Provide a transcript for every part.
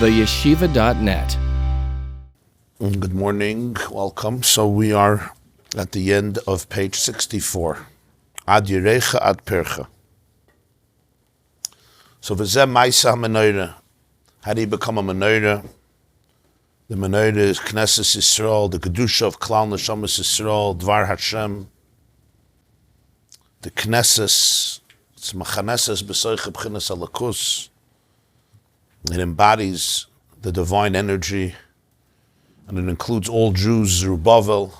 theyeshiva.net. Good morning, welcome. So we are at the end of page 64. Ad Yirecha ad Pircha. So v'zeh Maaseh Hamenorah. How do you become a Menorah? The Menorah is Knesset Yisrael, the Kedusha of Klal Neshamas Yisrael, Dvar Hashem. The Knesset, it's Machaneses B'soiche B'chinas Alakus. It embodies the divine energy, and it includes all Jews, Zerubbabel,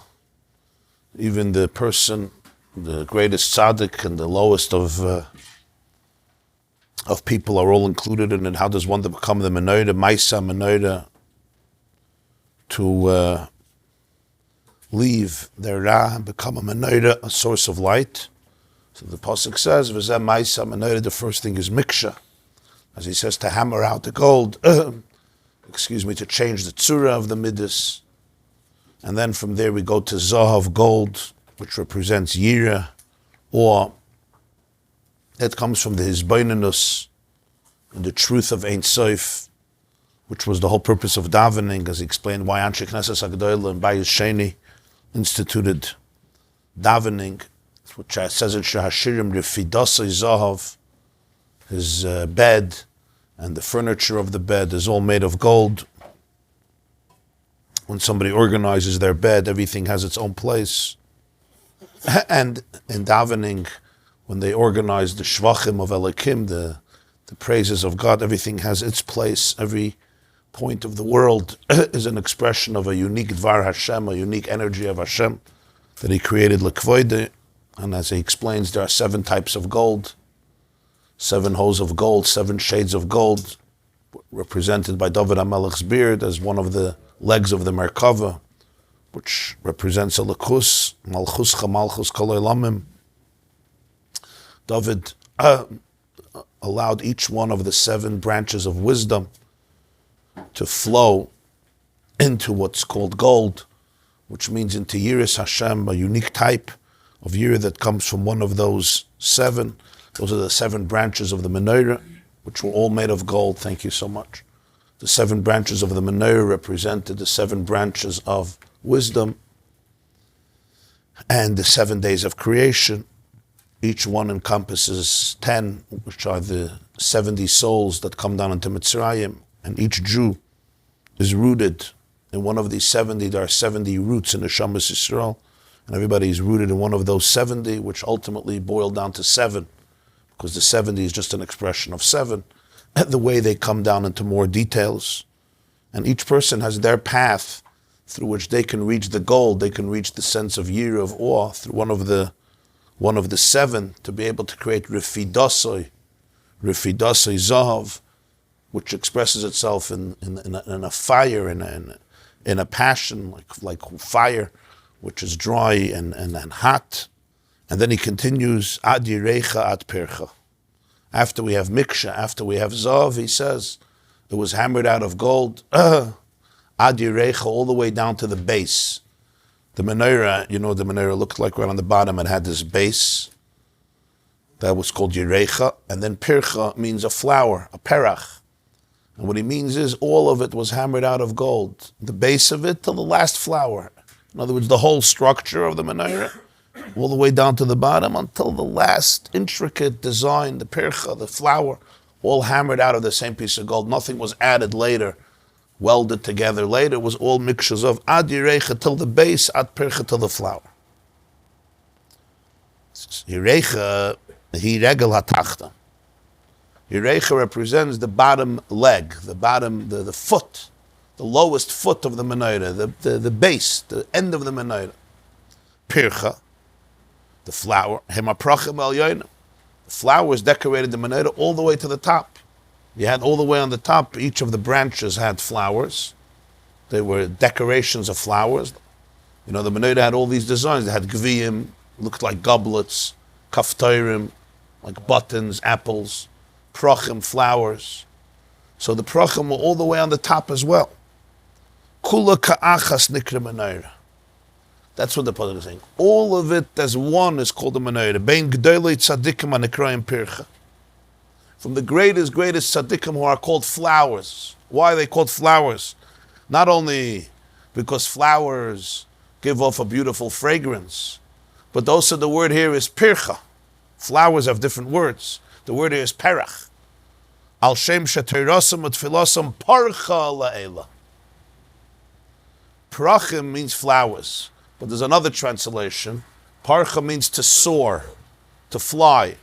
even the person, the greatest tzaddik and the lowest of people are all included in it. How does one become the Menorah, Maaseh Hamenorah, to leave their Ra and become a Menorah, a source of light? So the Pasuk says, V'zeh Maaseh Hamenorah, the first thing is Miksha. As he says, to hammer out the gold, to change the tzura of the midas. And then from there we go to Zahav, gold, which represents Youre, or it comes from the Hisbonenus, and the truth of Ein Sof, which was the whole purpose of davening, as he explained why Anshe Knesset HaGedolah and Bayis Sheni instituted davening, which says in Shahashirim, Refidasei Zahav, his bed and the furniture of the bed is all made of gold. When somebody organizes their bed, everything has its own place. And in davening, when they organize the shvachim of Elokim, the praises of God, everything has its place. Every point of the world is an expression of a unique Dvar Hashem, a unique energy of Hashem that He created Likkutei. And as He explains, there are 7 types of gold. 7 holes of gold, 7 shades of gold, represented by David HaMelech's beard as one of the legs of the Merkava, which represents a Likus, Malchuscha Malchus Kol Olamim. David allowed each one of the 7 branches of wisdom to flow into what's called gold, which means into Yiras Hashem, a unique type of Youre that comes from one of those 7. Those are the 7 branches of the Menorah, which were all made of gold. Thank you so much. The 7 branches of the Menorah represented the 7 branches of wisdom and the 7 days of creation. Each one encompasses 10, which are the 70 souls that come down into Mitzrayim. And each Jew is rooted in one of these 70. There are 70 roots in the Neshamas Yisrael, and everybody is rooted in one of those 70, which ultimately boil down to 7. Because the 70 is just an expression of 7, the way they come down into more details. And each person has their path through which they can reach the goal, they can reach the sense of Youre, of awe, through one of the 7, to be able to create Refidasei Zahav, which expresses itself in a fire, in a passion, like fire, which is dry and hot. And then he continues, Ad Yirecha ad Pircha. After we have Miksha, after we have Zav, he says, it was hammered out of gold, Ad Yirecha, all the way down to the base. The Menorah, the Menorah looked like right on the bottom, it had this base. That was called Yirecha. And then Pircha means a flower, a perach. And what he means is all of it was hammered out of gold. The base of it till the last flower. In other words, the whole structure of the Menorah, all the way down to the bottom until the last intricate design, the pircha, the flower, all hammered out of the same piece of gold. Nothing was added later, welded together later. It was all mixtures of ad yirecha till the base, ad pircha till the flower. Yirecha, hi regel hatachta. Yirecha represents the bottom leg, the foot, the lowest foot of the menorah, the base, the end of the menorah. Pircha, the flower, hemaprachim al yoina. The flowers decorated the menorah all the way to the top. You had all the way on the top, each of the branches had flowers. They were decorations of flowers. The menorah had all these designs. They had gviyim, looked like goblets, kaftairim, like buttons, apples, prachim, flowers. So the prachim were all the way on the top as well. Kula ka'achas nikra menorah. That's what the Pasuk is saying. All of it as one is called a menorah. Bein g'dolei tzadikim anikrayim pircha. From the greatest tzaddikim who are called flowers. Why are they called flowers? Not only because flowers give off a beautiful fragrance, but also the word here is pircha. Flowers have different words. The word here is perach. Al shem sheteirosam utfilosam parcha la'ela. Parachim means flowers, but there's another translation. Parcha means to soar, to fly.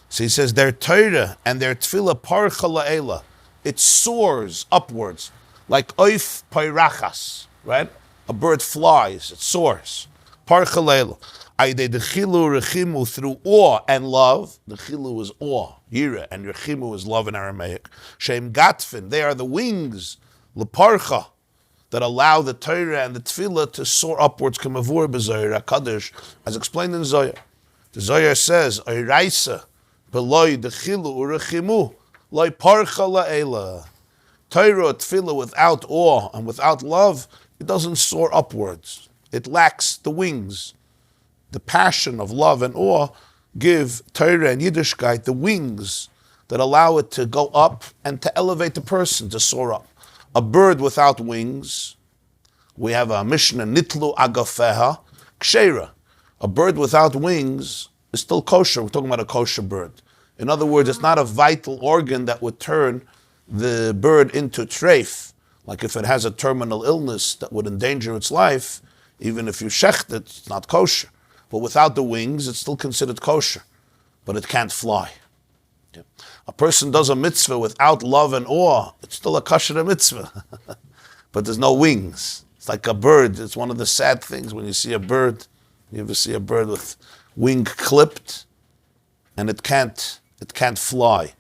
So he says their Torah and their tefillah parcha la'ela. It soars upwards, like oif pairachas, right? A bird flies, it soars. Parcha la'ela. Aydei dechilu rechimu, through awe and love. Dechilu is awe, Youre, and rechimu is love in Aramaic. Shem gatfin, they are the wings, leparcha, that allow the Torah and the tefillah to soar upwards. Kamavur b'Zohar HaKadosh, as explained in Zohar. The Zohar says, Oyraisa, beloy dechilu urechimu, loy parcha la'ela. Torah, tefillah without awe and without love, it doesn't soar upwards. It lacks the wings. The passion of love and awe give Torah and Yiddishkeit the wings that allow it to go up and to elevate the person, to soar up. A bird without wings, we have a Mishnah, Nitlu agafeha kshera. A bird without wings is still kosher. We're talking about a kosher bird. In other words, it's not a vital organ that would turn the bird into treif. Like if it has a terminal illness that would endanger its life, even if you shecht it, it's not kosher. But without the wings, it's still considered kosher. But it can't fly. Yeah. A person does a mitzvah without love and awe, it's still a kosher mitzvah. But there's no wings. It's like a bird. It's one of the sad things when you see a bird. You ever see a bird with wing clipped and it can't fly.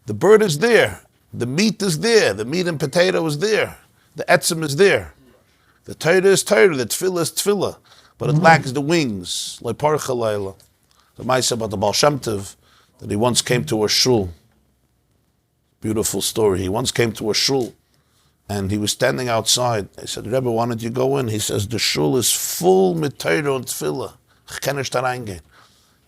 The bird is there. The meat is there. The meat and potato is there. The etzim is there. The Torah is Torah. The tefillah is tefillah. But it lacks the wings. Like parcha la'ela. The Maaseh about the Baal Shem Tov, that he once came to a shul. Beautiful story. He once came to a shul and he was standing outside. I said, Rebbe, why don't you go in? He says, the shul is full with Torah and tefillah.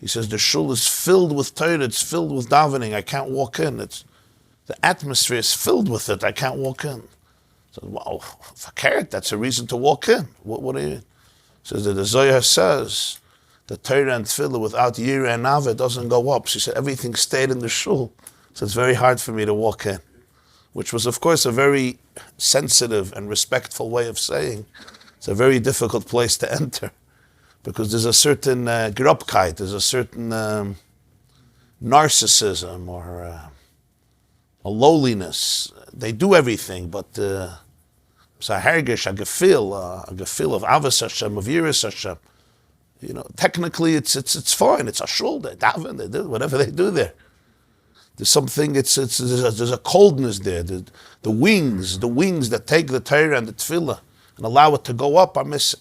He says, the shul is filled with Torah, it's filled with davening. I can't walk in. The atmosphere is filled with it. I can't walk in. I said, wow, fakert, that's a reason to walk in. What do you mean? He says that the Zohar says the Torah and tefillah without Youre and Ava doesn't go up. She said everything stayed in the shul, so it's very hard for me to walk in, which was of course a very sensitive and respectful way of saying it's a very difficult place to enter, because there's a certain grobkeit, there's a certain narcissism or a lowliness. They do everything, but it's a hergish, a gefil of Avos Hashem, of Yiras Hashem. You know, technically it's fine. It's a shul. They daven. They do whatever they do there. There's something. There's a coldness there. The wings that take the Torah and the tefillah and allow it to go up are missing.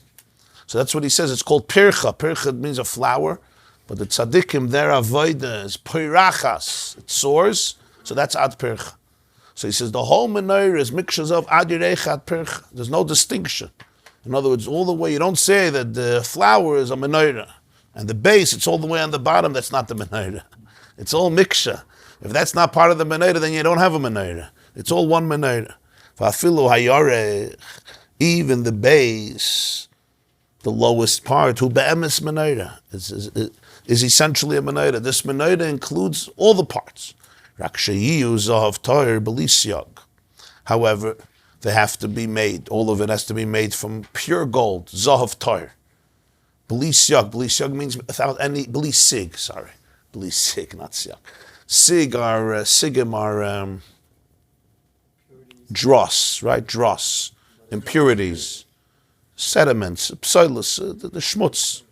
So that's what he says. It's called pircha. Pircha means a flower, but the tzaddikim, their avodah is pirachas. It soars. So that's ad pircha. So he says the whole menorah is mixtures of ad yirecha ad pircha. There's no distinction. In other words, all the way, you don't say that the flower is a menorah, and the base, it's all the way on the bottom, that's not the menorah. It's all mixture. If that's not part of the menorah, then you don't have a menorah. It's all one menorah. Va'afilu haYoure, even the base, the lowest part, who be'emes menorah, is essentially a menorah. This menorah includes all the parts. Rak sheyiyu zahav toir b'li siyag. However, they have to be made. All of it has to be made from pure gold, zahav toir. B'li siyag. B'li siyag means without any. B'li sig. Sorry, b'li sig, not siyag. Sig are sigim are dross, right? Dross, impurities, sediments, psoilus, the shmutz.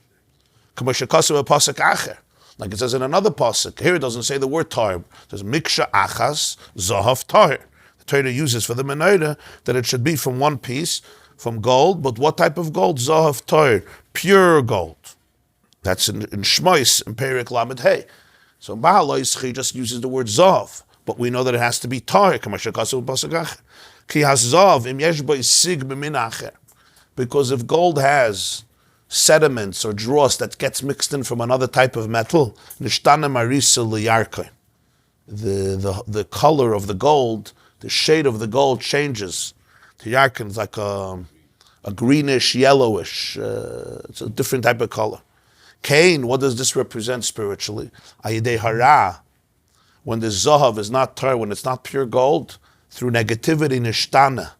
Like it says in another pasuk. Here it doesn't say the word tar. It says miksha achas zahav tar. The Torah uses for the menorah that it should be from one piece, from gold. But what type of gold? Zahav tar, pure gold. That's in Shmois, in Perik Lamed Hey. So Behaaloscha he just uses the word zahav, but we know that it has to be tar. Ki has zahav im yesh bo sig b'min acher. Because if gold has sediments or dross that gets mixed in from another type of metal, the color of the gold the shade of the gold changes to yarkin, like a greenish, yellowish. It's a different type of color. Cain, what does this represent spiritually? Ayidei hara, when the zahav is not tar, when it's not pure gold, through negativity, nishtana,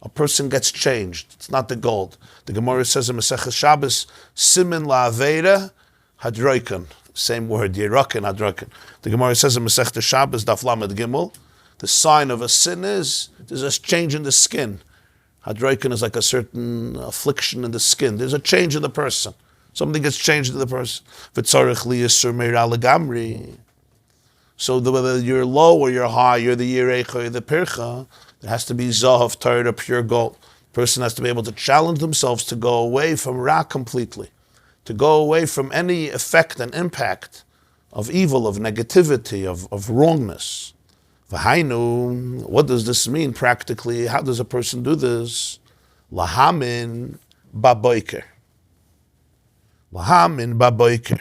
a person gets changed. It's not the gold. The Gemara says in Maseches Shabbos, simin la'avera hadroikan. Same word, yerakin hadroikan. The Gemara says in Maseches Shabbos, daf lamed gimel, the sign of a sin is there's a change in the skin. Hadroikan is like a certain affliction in the skin. There's a change in the person. Something gets changed in the person. So whether you're low or you're high, you're the Yirecha or the Pircha, there has to be Zahav, Torah, pure gold. The person has to be able to challenge themselves to go away from Ra completely, to go away from any effect and impact of evil, of negativity, of wrongness. V'hainu, what does this mean practically? How does a person do this? Lahamin baboiker. Lahamin baboiker.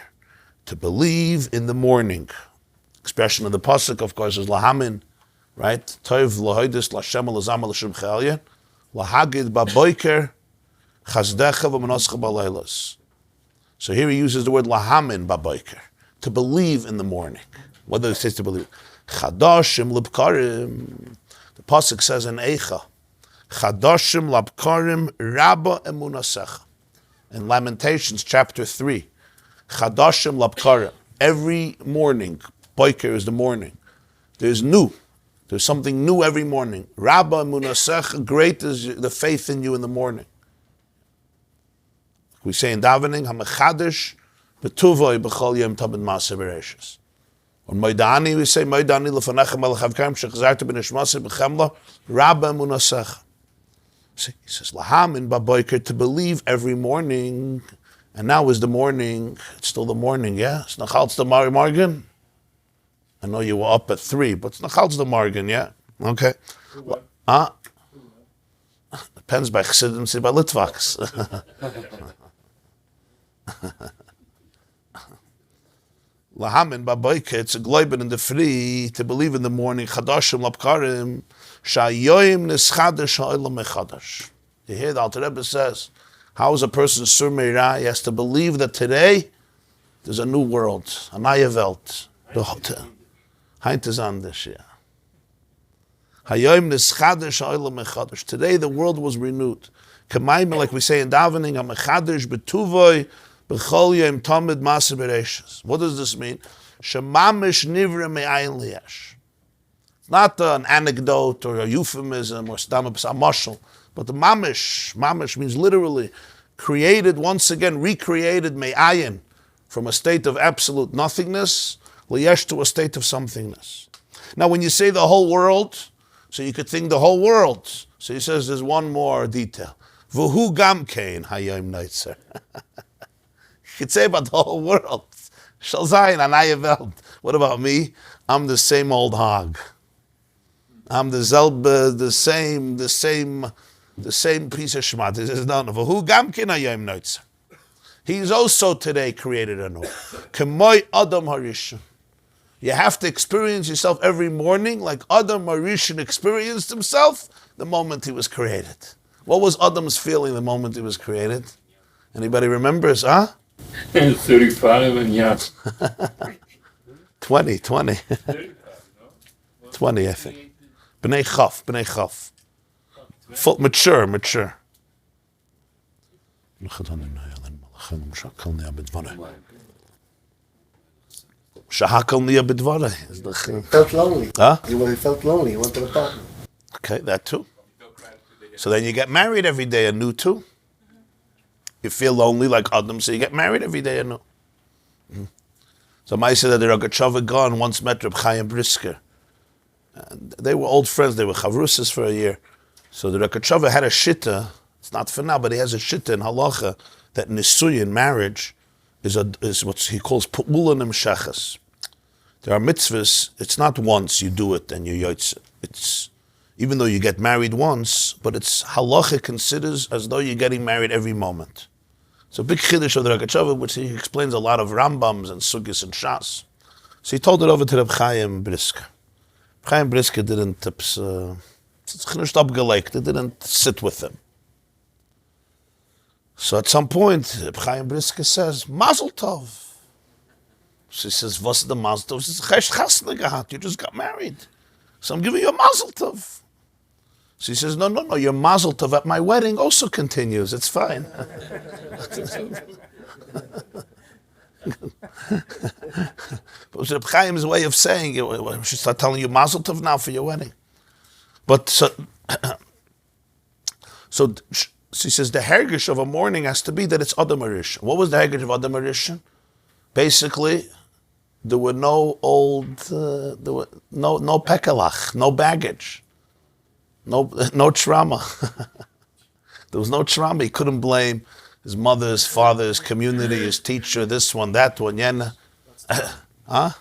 To believe in the morning. Expression of the pasuk, of course, is lahamin, right? Tov lahoidis lashem lazam l'shem chalya. Lahagid baboiker chazdecha v'manoscha balaylas. So here he uses the word lahamin baboiker. To believe in the morning. What does it say to believe? Chadashim libkarim. The pasuk says in Eicha, Chadashim libkarim rabba emunasecha. In Lamentations chapter 3, Chadashim libkarim. Every morning, boiker is the morning. There's new. There's something new every morning. Rabba emunasecha. Great is the faith in you in the morning. We say in davening, Hamechadish betuvoi b'chol yom tabed Maaseh bereishis. On Moidani, we say, Moidani lefanechem alachavkaim shechazarta b'nishmasa b'chemla rabba emunasecha. He says, Lahamin baboiker, to believe every morning. And now is the morning. It's still the morning, yeah? It's nachalz the morgen. I know you were up at 3, but it's nachalz the morgen, yeah? Okay. Depends by Chassidim, see by Litvaks. Lahamin baboiker, it's a gloibin in the free, to believe in the morning. Chadashim labkarim, shayoyim nischadesh ha'olam mechadash. You hear the Alter Rebbe says, how is a person sur meira? He has to believe that today there's a new world, a neue Welt. Heint is anders, yeah. Hayoyim nischadesh ha'olam mechadash. Today the world was renewed. Kemaim, like we say in davening, ha-mechadash betuvoi, what does this mean? Shemamish nivra me'ayin liyash. It's not an anecdote or a euphemism or a mashal, but the mamish means literally created once again, recreated me'ayin from a state of absolute nothingness liyash to a state of somethingness. Now, when you say the whole world, so you could think the whole world. So he says there's one more detail. V'hu gam kein hayom neitzer. You could say about the whole world. Shall sein a neue Welt. What about me? I'm the same old hog. I'm the selbe, the same piece of shmat. He says, no, who gamkin hayom noitzer. He's also today created anew. K'moi Adam Harishon. You have to experience yourself every morning like Adam Harishon experienced himself the moment he was created. What was Adam's feeling the moment he was created? Anybody remembers, huh? 35 and yeah. 20. 35, no? 20, I think. B'nei Chaf. Full, mature. Felt lonely. Huh? He felt lonely. He went to the partner. Okay, that too. So then you get married every day anew too. You feel lonely like Adam, so you get married every day anew. So Maaseh that the Ragachava gone once met Reb Chaim Brisker. And they were old friends. They were chavrusas for a year. So the Ragachava had a shitta. It's not for now, but he has a shitta in halacha that nisuyin, marriage, is what he calls pu'ula nimshachas. There are mitzvahs. It's not once you do it and you yotze. It's even though you get married once, but it's halacha considers as though you're getting married every moment. It's a big chiddush of the Ragachava, which he explains a lot of Rambams and Sugis and Shas. So he told it over to Reb Chaim Brisker. Chaim Briske didn't it didn't sit with him. So at some point, Chaim Briske says, Mazel Tov. She says, what's the Mazel Tov? She says, you just got married. So I'm giving you a Mazel Tov. She says, no, your Mazel Tov at my wedding also continues. It's fine. But Reb Chaim's way of saying it, she start telling you Mazel Tov now for your wedding. But so she says the hergish of a morning has to be that it's Adam Arishan. What was the hergish of Adam Arishan? Basically, there were no no pekelach, no baggage, no trauma. There was no trauma. He couldn't blame his mother, his father, his community, his teacher, this one, that one, yena. Huh?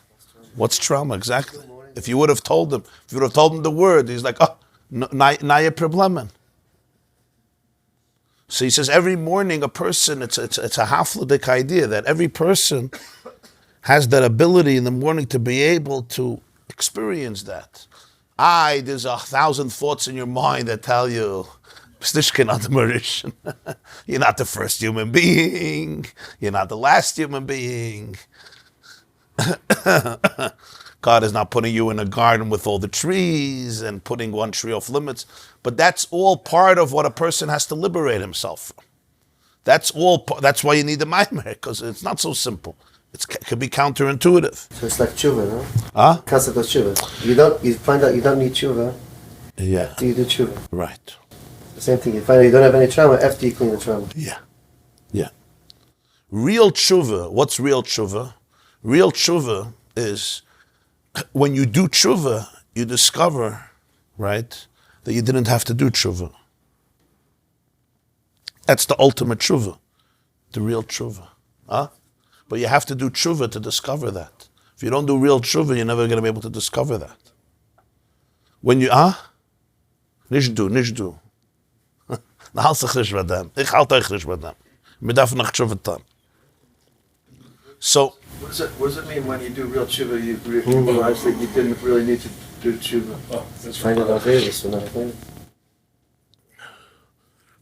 What's trauma exactly? If you would have told him, the word, he's like, oh, naya problemen. So he says every morning a person, it's a hafladik idea that every person has that ability in the morning to be able to experience that. There's 1,000 thoughts in your mind that tell you, you're not the first human being, you're not the last human being. God is not putting you in a garden with all the trees and putting one tree off limits. But that's all part of what a person has to liberate himself from. That's why you need the Maimer, because it's not so simple. It can be counterintuitive. So it's like tshuva, no? Concept of tshuva. You find out you don't need tshuva. Yeah. After you do tshuva. Right. The same thing. You find out you don't have any trauma after you clean the trauma. Yeah. Real tshuva. What's real tshuva? Real tshuva is when you do tshuva, you discover, right, that you didn't have to do tshuva. That's the ultimate tshuva, the real tshuva. But you have to do tshuva to discover that. If you don't do real tshuva, you're never going to be able to discover that. When you, Nishdu. Nahal sich nicht mit dem. Ich halte euch nicht mit dem. Wir dürfen noch tshuva tun. So, what does it mean when you do real tshuva, you realize that you didn't really need to do tshuva? Oh, that's Find it out this one.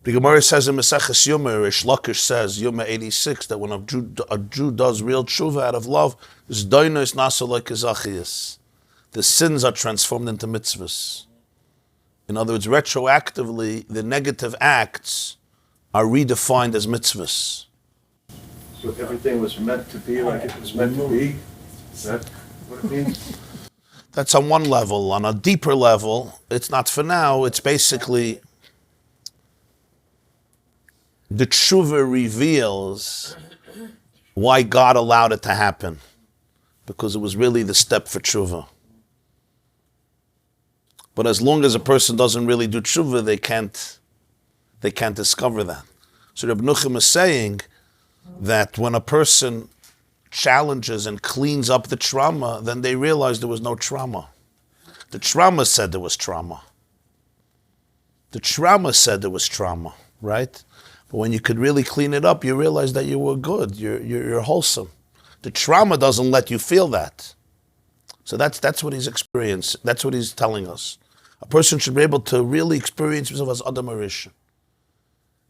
the Gemara says in Maseches Youre, Rish Lakish says, Youre 86, that when a Jew does real tshuva out of love, his doina is nasa like his the sins are transformed into mitzvahs. In other words, retroactively, the negative acts are redefined as mitzvahs. So everything was meant to be like it was meant to be? Is that what it means? That's on one level. On a deeper level, it's not for now. It's basically the tshuva reveals why God allowed it to happen, because it was really the step for tshuva. But as long as a person doesn't really do tshuva, they can't discover that. So Reb Nuchim is saying that when a person challenges and cleans up the trauma, then they realize there was no trauma. The trauma said there was trauma. The trauma said there was trauma, right? But when you could really clean it up, you realize that you were good, you're wholesome. The trauma doesn't let you feel that. So that's what he's experienced. That's what he's telling us. A person should be able to really experience himself as Adam Arishan.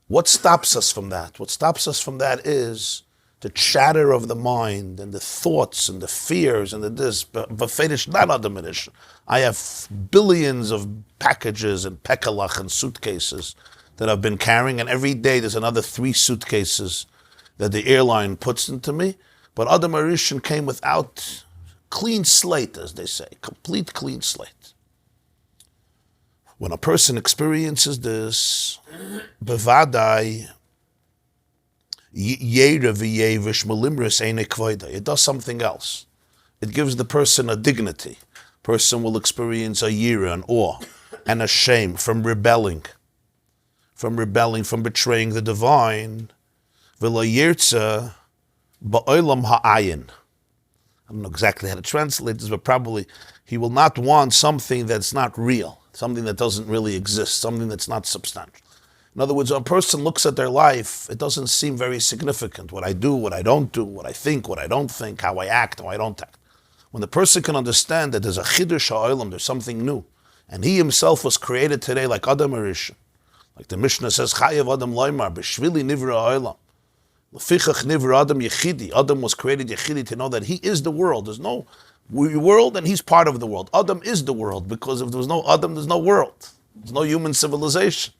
What stops us from that? What stops us from that is the chatter of the mind and the thoughts and the fears and the this. But Fedish not Adam Arishan. I have billions of packages and pekalach and suitcases that I've been carrying, and every day there's another 3 suitcases that the airline puts into me. But Adam Arishan came without clean slate, as they say, complete clean slate. When a person experiences this, bevadai, Youre v'yevish malimris eine kvoida. It does something else. It gives the person a dignity. Person will experience a Youre, an awe, and a shame from rebelling, from betraying the divine. V'lo yirtza ba'olam ha'ayin. I don't know exactly how to translate this, but probably he will not want something that's not real, something that doesn't really exist, something that's not substantial. In other words, when a person looks at their life, it doesn't seem very significant. What I do, what I don't do, what I think, what I don't think, how I act, how I don't act. When the person can understand that there's a chidush ha'olam, there's something new, and he himself was created today like Adam Arisha, like the Mishnah says, Chayev Adam Loimar, B'shvili Nivra Ha'olam, L'fichach Nivra Adam Yechidi. Adam was created Yechidi to know that he is the world. There's no world and he's part of the world. Adam is the world, because if there was no Adam, there's no world. There's no human civilization.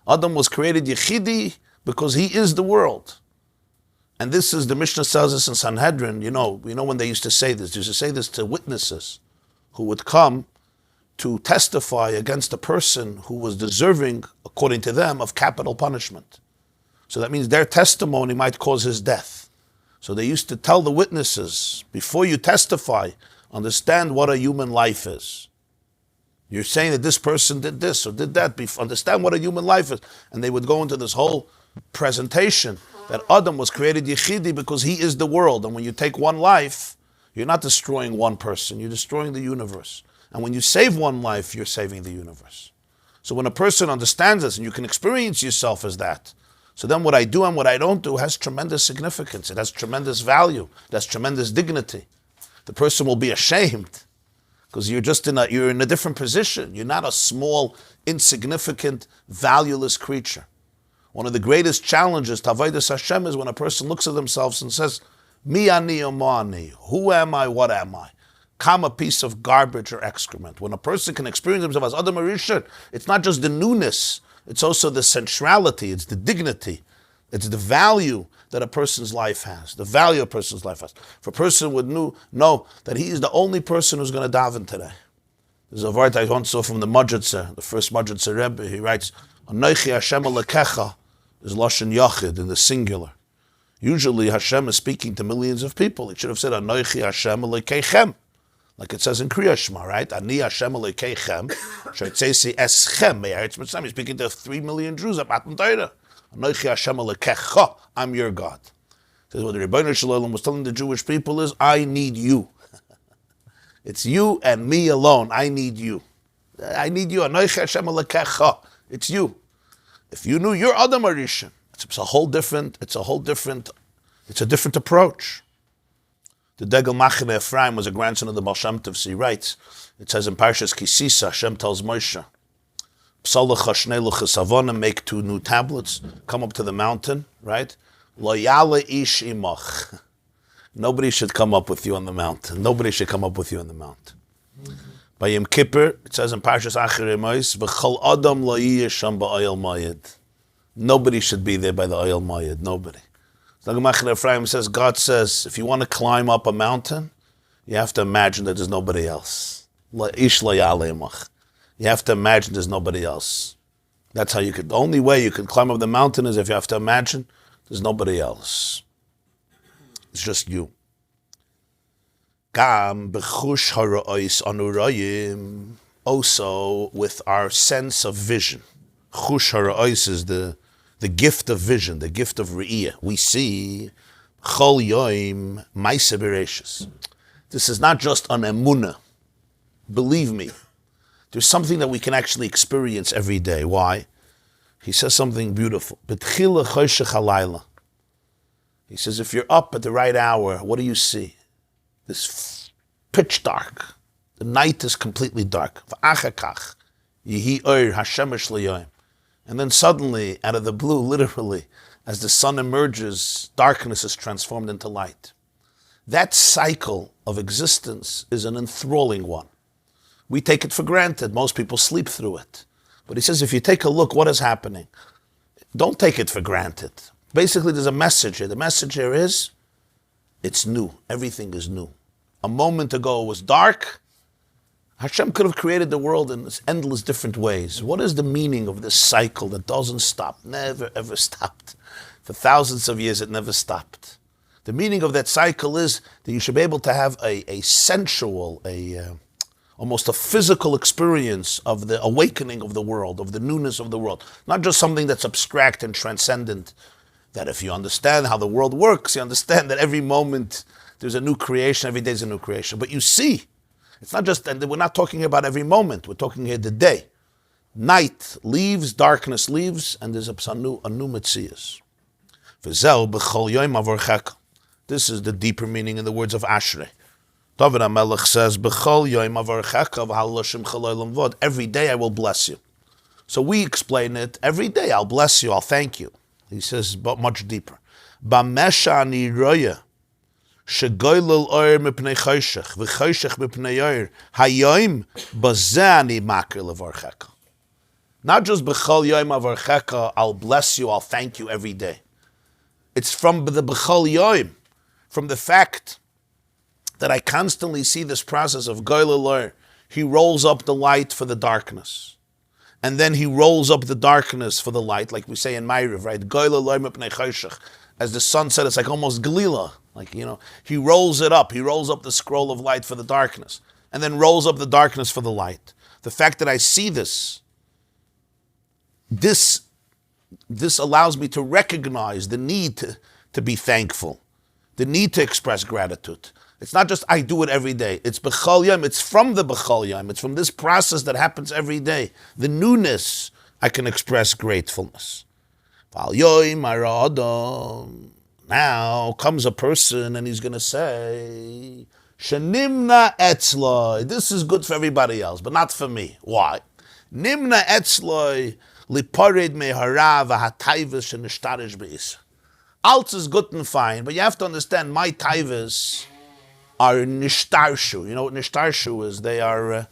Adam was created Yechidi because he is the world. And this is, the Mishnah tells us in Sanhedrin, you know when they used to say this, they used to say this to witnesses who would come to testify against a person who was deserving, according to them, of capital punishment. So that means their testimony might cause his death. So they used to tell the witnesses, before you testify, understand what a human life is. You're saying that this person did this or did that, understand what a human life is. And they would go into this whole presentation that Adam was created Yechidi because he is the world. And when you take one life, you're not destroying one person, you're destroying the universe. And when you save one life, you're saving the universe. So when a person understands this, and you can experience yourself as that, so then what I do and what I don't do has tremendous significance. It has tremendous value. It has tremendous dignity. The person will be ashamed because you're in a different position. You're not a small, insignificant, valueless creature. One of the greatest challenges to Avodas Hashem is when a person looks at themselves and says, Mi ani o ma ani, who am I, what am I? Come a piece of garbage or excrement. When a person can experience himself as Adam Arisha, it's not just the newness, it's also the centrality, it's the dignity, it's the value that a person's life has, the value a person's life has. If a person would know that he is the only person who's going to daven today. There's a word I once saw from the Majidzer, the first Majidzer Rebbe. He writes, Anochi Hashem Alekecha is Lashon Yachid in the singular. Usually Hashem is speaking to millions of people. He should have said, Anochi Hashem Alekechem. Like it says in Kriya Shema, right? Ani Hashem Elokeichem, Sheitzesi Eschem Me'eretz Mitzrayim. He's speaking to 3 million Jews at Matan Torah. Anochi Hashem Elokecha, I'm your God. Says what the Rabbi Shalom was telling the Jewish people is, I need you. It's you and me alone. I need you. I need you. Anochi Hashem Elokecha. It's you. If you knew you're Adam Arishan, it's a different approach. The Dagger Machane Ephraim was a grandson of the Baal Shem Tov. So he writes, it says in Parshas Kisisa, Hashem tells Moshe, Psalacha shnei luchos Avona, make 2 new tablets, come up to the mountain, right? Lo yale ish imach. Nobody should come up with you on the mountain. Nobody should come up with you on the mountain. By Yom Kippur, it says in Parshas Acharei Mos, V'chol adam lo yiyeh sham ba'oil mayed. Nobody should be there by the oil mayed. Nobody. Dagger Ephraim says, God says, if you want to climb up a mountain, you have to imagine that there's nobody else. You have to imagine there's nobody else. That's how the only way you can climb up the mountain is if you have to imagine there's nobody else. It's just you. Also with our sense of vision. Chush hara'os is the gift of vision, the gift of re'iyah. We see chol yoim maaseh bereishis. This is not just an emunah. Believe me, there's something that we can actually experience every day. Why? He says something beautiful. B'tchila choshech halayla. He says, if you're up at the right hour, what do you see? This pitch dark. The night is completely dark. V'achakach yihi oir hashemesh le'yoim. And then suddenly, out of the blue, literally, as the sun emerges, darkness is transformed into light. That cycle of existence is an enthralling one. We take it for granted. Most people sleep through it. But he says, if you take a look, what is happening? Don't take it for granted. Basically, there's a message here. The message here is, it's new. Everything is new. A moment ago it was dark. Hashem could have created the world in endless different ways. What is the meaning of this cycle that doesn't stop, never ever stopped? For thousands of years it never stopped. The meaning of that cycle is that you should be able to have a sensual, almost a physical experience of the awakening of the world, of the newness of the world. Not just something that's abstract and transcendent, that if you understand how the world works, you understand that every moment there's a new creation, every day is a new creation. But you see, it's not just, and we're not talking about every moment, we're talking here the day. Night leaves, darkness leaves, and there's a new Metzias. This is the deeper meaning in the words of Ashrei. David HaMelech says, B'chol yoim avarchecha v'haloshim chalolim vod. Every day I will bless you. So we explain it, every day I'll bless you, I'll thank you. He says, but much deeper. B'mesha ani roya, shegoylel oyer mipnei choshech, v'choshech mipnei oyer, hayoim b'zeh ani makir levarchecha. Not just b'chol yoim avarchecha, I'll bless you, I'll thank you every day. It's from the b'chol yoim, from the fact that I constantly see this process of goylel oyer. He rolls up the light for the darkness. And then he rolls up the darkness for the light, like we say in Ma'ariv, right? As the sun said, it's like almost Galila. Like, he rolls it up. He rolls up the scroll of light for the darkness. And then rolls up the darkness for the light. The fact that I see this allows me to recognize the need to be thankful, the need to express gratitude. It's not just I do it every day. It's B'chol Yom. It's from the B'chol Yom. It's from this process that happens every day. The newness, I can express gratefulness. Now comes a person and he's going to say, Shenimna etzloi. This is good for everybody else, but not for me. Why? Nimna etzloi liparid mehara v'hatayvus shenishtarish be'is. Alt is good and fine, but you have to understand my tayvus are nishtarshu. You know what nishtarshu is? They are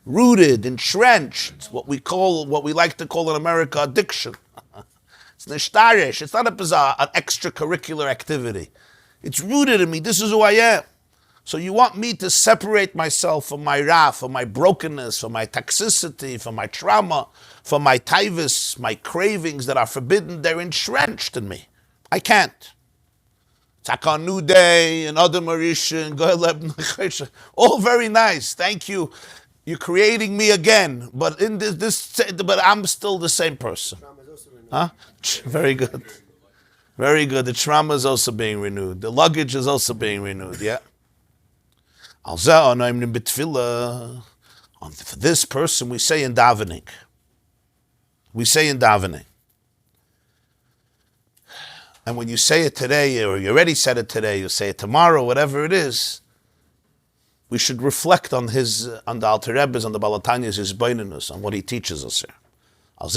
rooted, entrenched. What we like to call in America addiction. It's nishtarish. It's not an extracurricular activity. It's rooted in me. This is who I am. So you want me to separate myself from my wrath, from my brokenness, from my toxicity, from my trauma, from my taivus, my cravings that are forbidden. They're entrenched in me. I can't. Tzaka New Day, and Adam Arishan, all very nice. Thank you. You're creating me again, but in but I'm still the same person. Huh? Very good. Very good. The trauma is also being renewed. The luggage is also being renewed. Yeah. For this person, we say in davening. And when you say it today, or you already said it today, you say it tomorrow, whatever it is, we should reflect on the Alter Rebbe's, on the Balatanyas, his beinunus, on what he teaches us here. We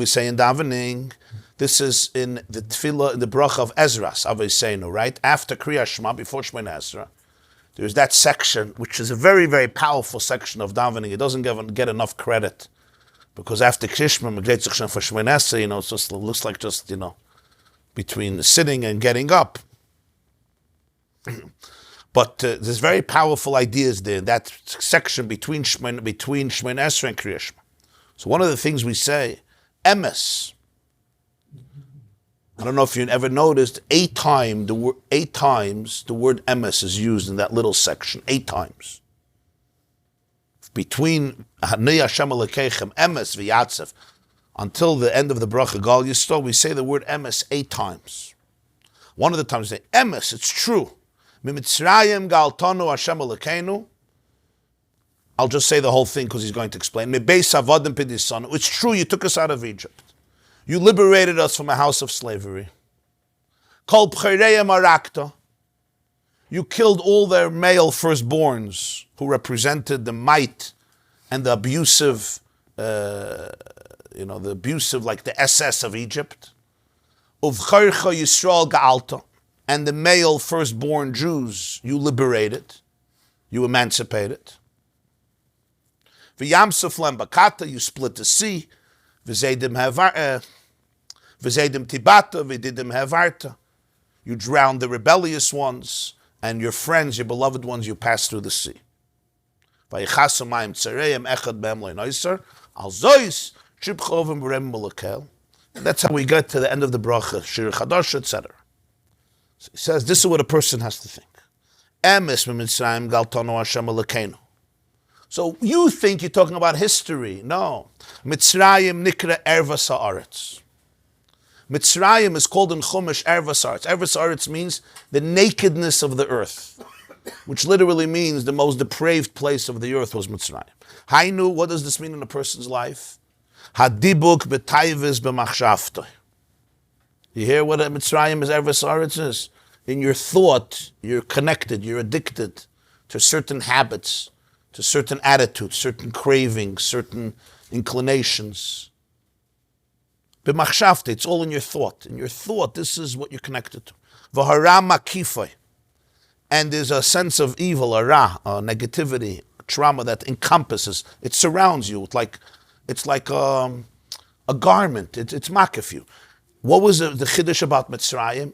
say in davening, this is in the tefillah, in the bracha of Ezras, Avosenu, right? After Kriya Shema, before Shemona Esra, there's that section, which is a very, very powerful section of davening. It doesn't get enough credit, because after Krishma, for Shemona Esra, it looks like just, between sitting and getting up. But there's very powerful ideas there, that section between Shemona Esra and Kriya Shema. So one of the things we say, emes. I don't know if you ever noticed, 8 times the word emes is used in that little section, 8 times. Between Hanei Hashem Elokeichem, emes v'yatzev, until the end of the bracha Gal Yisrael, we say the word emes 8 times. One of the times we say, emes, it's true. Mimitzrayim galtonu Hashem Elokeinu. I'll just say the whole thing because he's going to explain. It's true, you took us out of Egypt. You liberated us from a house of slavery. Kol pcherei marakta. You killed all their male firstborns who represented the might and the abusive, like the SS of Egypt. Uvcharcha Yisrael ga'alta. And the male firstborn Jews you liberated, you emancipated. V'yamsuf lem bakata, you split the sea. V'zeidim tibata, v'didim havarta. You drowned the rebellious ones, and your friends, your beloved ones, you passed through the sea. V'yichasu mayim tzareim echad be'em le'noiser, al zois chibchovim b'rem b'lekel. And that's how we get to the end of the bracha, shir chadash, etc. So he says, this is what a person has to think. Emes m'mitzrayim galtonu Hashem Elokeinu. So you think you're talking about history. No. Mitzrayim nikra ervas haaretz. Mitzrayim is called in Chumash ervas haaretz. Ervas haaretz means the nakedness of the earth, which literally means the most depraved place of the earth was Mitzrayim. Hainu, what does this mean in a person's life? Hadibuk b'tayvis b'machshavtoi. You hear what a Mitzrayim is, ervas haaretz is? In your thought, you're connected, you're addicted to certain habits, to certain attitudes, certain cravings, certain inclinations. B'machshavte, it's all in your thought. In your thought, this is what you're connected to. V'hara makifai. And there's a sense of evil, a ra, a negativity, a trauma that encompasses, it surrounds you. It's like a garment. It's makif you. What was the chiddush about Mitzrayim?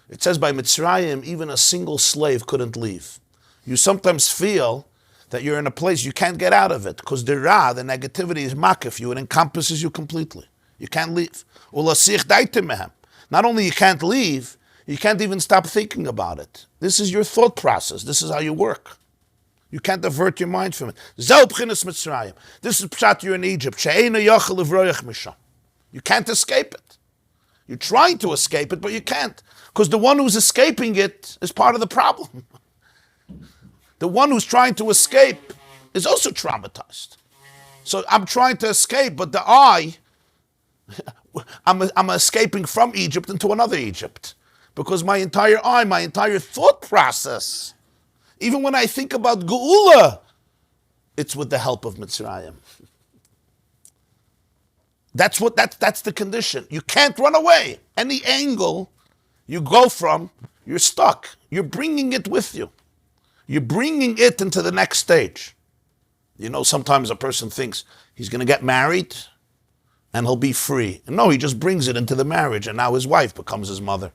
It says by Mitzrayim, even a single slave couldn't leave. You sometimes feel that you're in a place you can't get out of it because the ra, the negativity, is makif you. It encompasses you completely. You can't leave. Not only you can't leave, you can't even stop thinking about it. This is your thought process. This is how you work. You can't divert your mind from it. This is pshat, you're in Egypt. You can't escape it. You're trying to escape it, but you can't. Because the one who's escaping it is part of the problem. The one who's trying to escape is also traumatized. So I'm trying to escape, but I'm escaping from Egypt into another Egypt. Because my entire thought process, even when I think about Geula, it's with the help of Mitzrayim. That's the condition. You can't run away. Any angle you go from, you're stuck. You're bringing it with you. You're bringing it into the next stage. You know, sometimes a person thinks he's going to get married and he'll be free. And no, he just brings it into the marriage, and now his wife becomes his mother.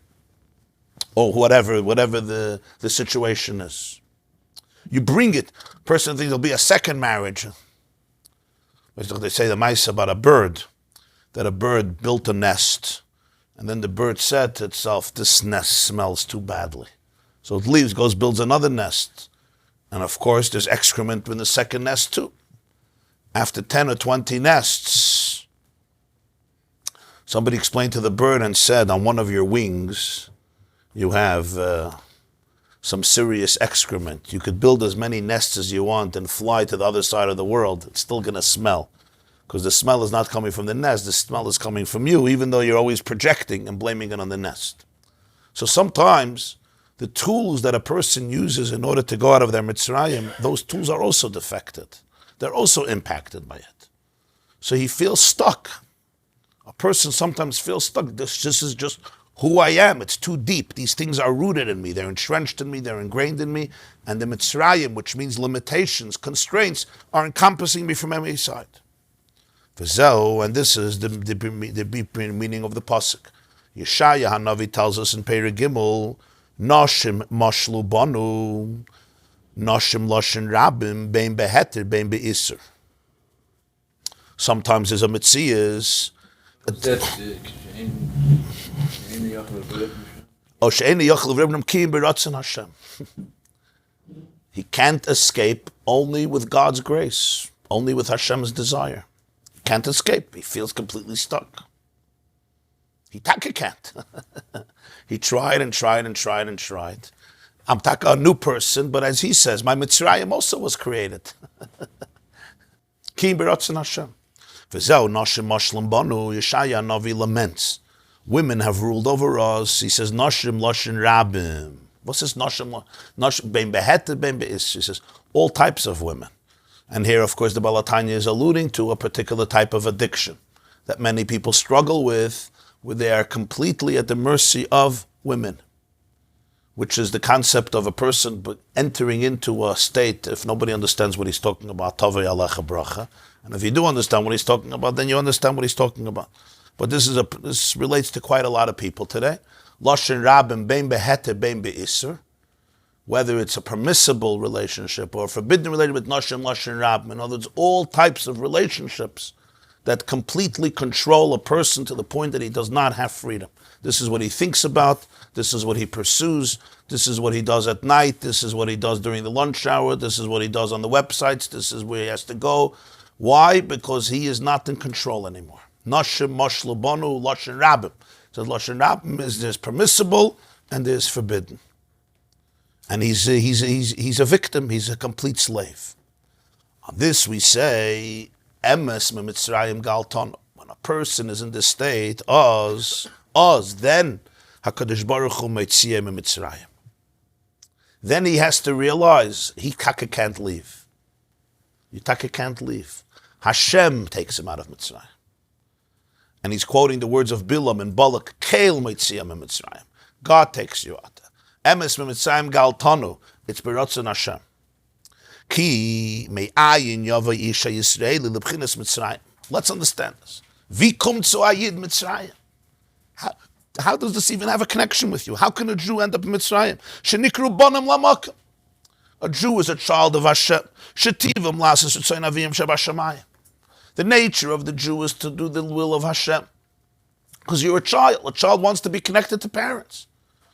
Or whatever the situation is. You bring it. Person thinks there'll be a second marriage. They say the Maaseh about a bird, that a bird built a nest, and then the bird said to itself, this nest smells too badly. So it leaves, builds another nest. And of course, there's excrement in the second nest too. After 10 or 20 nests, somebody explained to the bird and said, on one of your wings, you have some serious excrement. You could build as many nests as you want and fly to the other side of the world. It's still going to smell. Because the smell is not coming from the nest. The smell is coming from you, even though you're always projecting and blaming it on the nest. So sometimes the tools that a person uses in order to go out of their Mitzrayim, those tools are also defected. They're also impacted by it. So he feels stuck. A person sometimes feels stuck. This is just who I am. It's too deep. These things are rooted in me. They're entrenched in me. They're ingrained in me. And the Mitzrayim, which means limitations, constraints, are encompassing me from every side. And this is the meaning of the pasuk. Yeshaya Hanavi tells us in Perek Gimel, Noshim mashlu banu, Noshim loshin rabim, bein beheter, bein beiser. Sometimes there's a mitzias. He can't escape only with God's grace, only with Hashem's desire. He can't escape. He feels completely stuck. He can't. He tried and tried and tried and tried. I'm a new person, but as he says, my Mitzrayim also was created. Ki b'ratzon Hashem. V'zeu noshim mashlim banu, Yeshaya Navi laments. Women have ruled over us. He says, noshim loshin rabim. What's this noshim? Noshim bein beheter, bein beis. He says, all types of women. And here, of course, the Balatanya is alluding to a particular type of addiction that many people struggle with, where they are completely at the mercy of women, which is the concept of a person entering into a state, if nobody understands what he's talking about, Tavei Alecha Bracha. And if you do understand what he's talking about, then you understand what he's talking about. But this relates to quite a lot of people today. Loshin Rabim, Bein Behete, Bein Be'isr. Whether it's a permissible relationship or a forbidden relationship with Noshim, Loshin Rabim. In other words, all types of relationships that completely control a person to the point that he does not have freedom. This is what he thinks about. This is what he pursues. This is what he does at night. This is what he does during the lunch hour. This is what he does on the websites. This is where he has to go. Why? Because he is not in control anymore. Nashim, Moshlu, Bonu, Loshin Rabim. So Loshin Rabim is there's permissible and there's forbidden. And he's a victim. He's a complete slave. On this we say, Emes Mitzrayim Galton. When a person is in this state, then HaKadosh Baruch Hu Meitziyem Mitzrayim. Then he has to realize he taka can't leave. You taka can't leave. Hashem takes him out of Mitzrayim. And he's quoting the words of Bilam and Balak, Keil Meitziyem Mitzrayim. God takes you out. Emes Mitzrayim Galtanu. It's Beratzon Hashem. Ki me'ayin yava isha Yisraeli lebchinas Mitzrayim. Let's understand this. Vi kum zu ayid Mitzrayim. How does this even have a connection with you? How can a Jew end up in Mitzrayim? Shenikru bonam lamakam. A Jew is a child of Hashem. Shetivam lasas utzayin aviyim shabashamayim. The nature of the Jew is to do the will of Hashem. Because you're a child. A child wants to be connected to parents.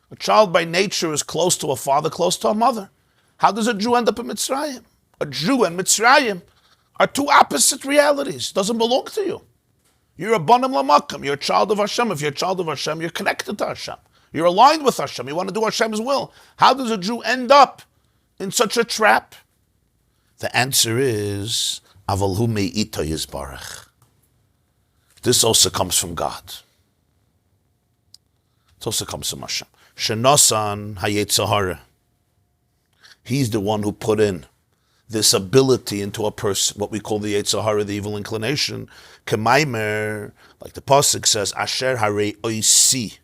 A child by nature is close to a father, close to a mother. How does a Jew end up in Mitzrayim? A Jew and Mitzrayim are two opposite realities. It doesn't belong to you. You're a bonam lamakam. You're a child of Hashem. If you're a child of Hashem, you're connected to Hashem. You're aligned with Hashem. You want to do Hashem's will. How does a Jew end up in such a trap? The answer is, Aval hu me'ito yizbarach. This also comes from God. It also comes from Hashem. Shenosan hayet Sahara. He's the one who put in this ability into a person, what we call the Sahara, the evil inclination. Kemaimer, like the Pasuk says, Asher harei oisi.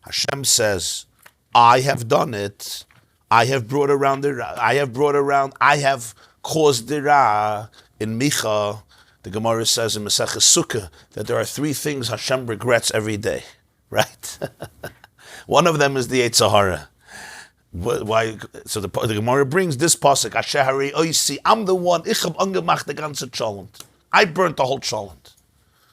Hashem says, I have done it. I have brought around I have caused the Ra. In Micha, the Gemara says in Maaseh Sukkah that there are three things Hashem regrets every day, right? One of them is the Sahara. Why? So the Gemara brings this pasuk. Asher harei oisi. I'm the one. Ich hab angemacht the ganze Cholent. I burnt the whole Cholent.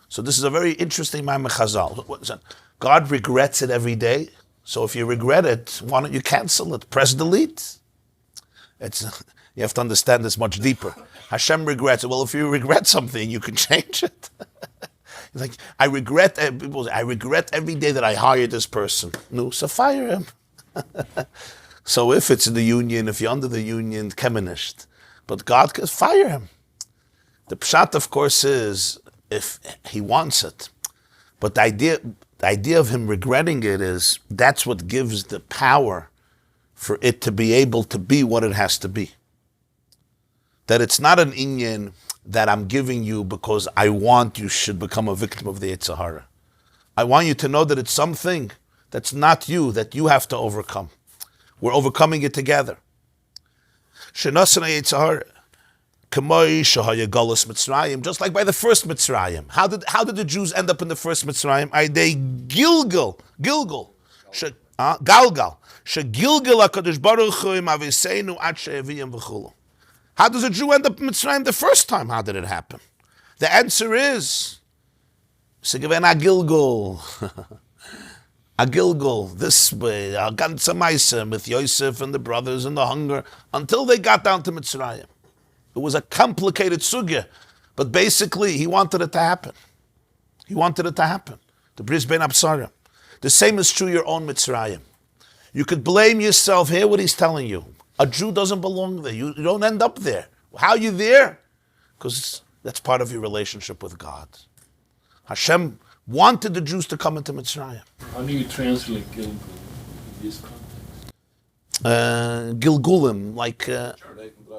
So this is a very interesting Ma'ameh Chazal. God regrets it every day. So if you regret it, why don't you cancel it? Press delete. You have to understand this much deeper. Hashem regrets it. Well, if you regret something, you can change it. Like I regret. People say, I regret every day that I hired this person. No, so fire him. So if it's in the union, if you're under the union, kemenished. But God can fire him. The pshat, of course, is if he wants it. But the idea of him regretting it is that's what gives the power for it to be able to be what it has to be. That it's not an inyan that I'm giving you because I want you should become a victim of the Sahara. I want you to know that it's something that's not you, that you have to overcome. We're overcoming it together. Just like by the first Mitzrayim. How did the Jews end up in the first Mitzrayim? They Galgal. How does a Jew end up in Mitzrayim the first time? How did it happen? The answer is Agilgal, this way, Ganza Maaseh with Yosef and the brothers and the hunger, until they got down to Mitzrayim. It was a complicated sugya, but basically he wanted it to happen. He wanted it to happen. The Bris Ben Absarim. The same is true your own Mitzrayim. You could blame yourself. Hear what he's telling you. A Jew doesn't belong there. You don't end up there. How are you there? Because that's part of your relationship with God. Hashem wanted the Jews to come into Mitzrayim. How do you translate Gilgul in this context? Gilgulim, like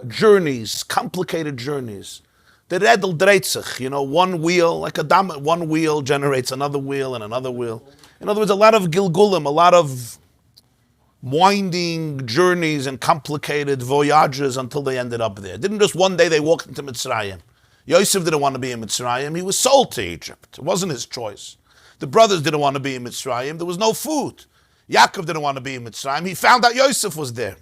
journeys, complicated journeys. The redel dreht sich, one wheel, like a dam, one wheel generates another wheel and another wheel. In other words, a lot of Gilgulim, a lot of winding journeys and complicated voyages until they ended up there. Didn't just one day they walked into Mitzrayim. Yosef didn't want to be in Mitzrayim. He was sold to Egypt. It wasn't his choice. The brothers didn't want to be in Mitzrayim. There was no food. Yaakov didn't want to be in Mitzrayim. He found out Yosef was there.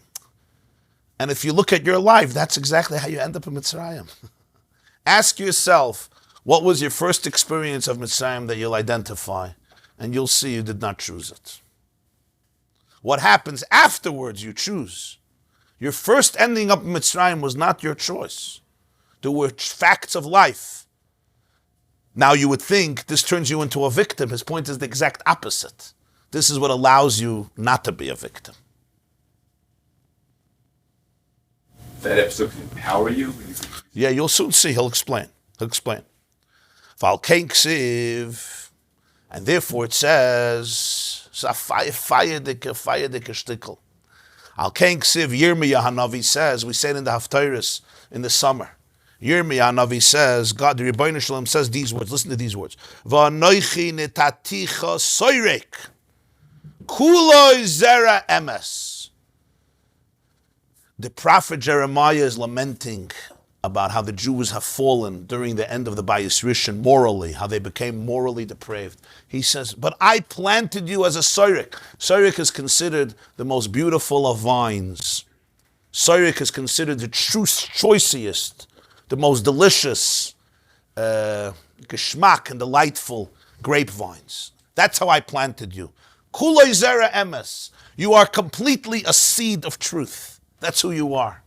And if you look at your life, that's exactly how you end up in Mitzrayim. Ask yourself, what was your first experience of Mitzrayim that you'll identify? And you'll see you did not choose it. What happens afterwards, you choose. Your first ending up in Mitzrayim was not your choice. There were facts of life. Now you would think this turns you into a victim. His point is the exact opposite. This is what allows you not to be a victim. That episode can empower you? Yeah, you'll soon see. He'll explain. Val kein ksiv And therefore it says, it's a fire dike shtickle. Al Kain Ksiv Yirmiyah Hanavi says, we say it in the Haftarahs in the summer. Yirmiyah Hanavi says, God, the Rebbeinu Shalom says these words. Listen to these words. V'anoichi netaticha soyrek, kuloi zera emes. The prophet Jeremiah is lamenting about how the Jews have fallen during the end of the Bayis Rishon morally, how they became morally depraved. He says, but I planted you as a soyrek. Soyrek is considered the most beautiful of vines. Sharik is considered the choicest, the most delicious, geschmack and delightful grapevines. That's how I planted you. Kulei zera emes. You are completely a seed of truth. That's who you are.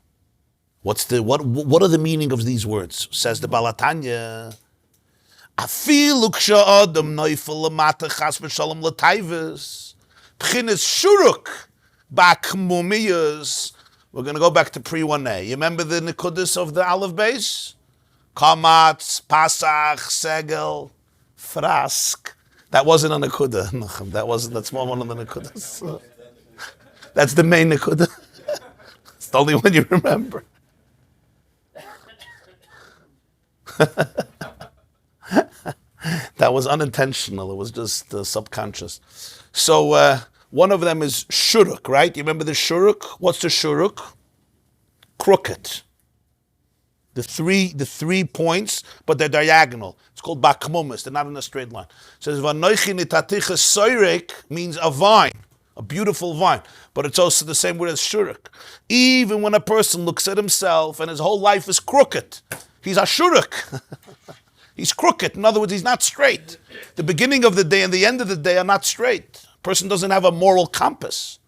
What are the meaning of these words? Says the Balatanya. Afilu k'sha'adam noifel lamata chas v'shalom l'tayvus. P'chines shuruk ba'kmumiyas. We're going to go back to pre-1A. You remember the Nikudas of the Aleph base? Kamatz, Pasach, Segel, Frask. That wasn't a Nikuda. That's one of the Nikudas. That's the main Nikuda. It's the only one you remember. That was unintentional. It was just subconscious. So one of them is shuruk, right? You remember the shuruk? What's the shuruk? Crooked. The three points, but they're diagonal. It's called bakmumis. They're not in a straight line. It says v'anoichi nitaticha soyrek means a vine, a beautiful vine. But it's also the same word as shuruk. Even when a person looks at himself and his whole life is crooked, he's a shuruk. He's crooked. In other words, he's not straight. The beginning of the day and the end of the day are not straight. A person doesn't have a moral compass.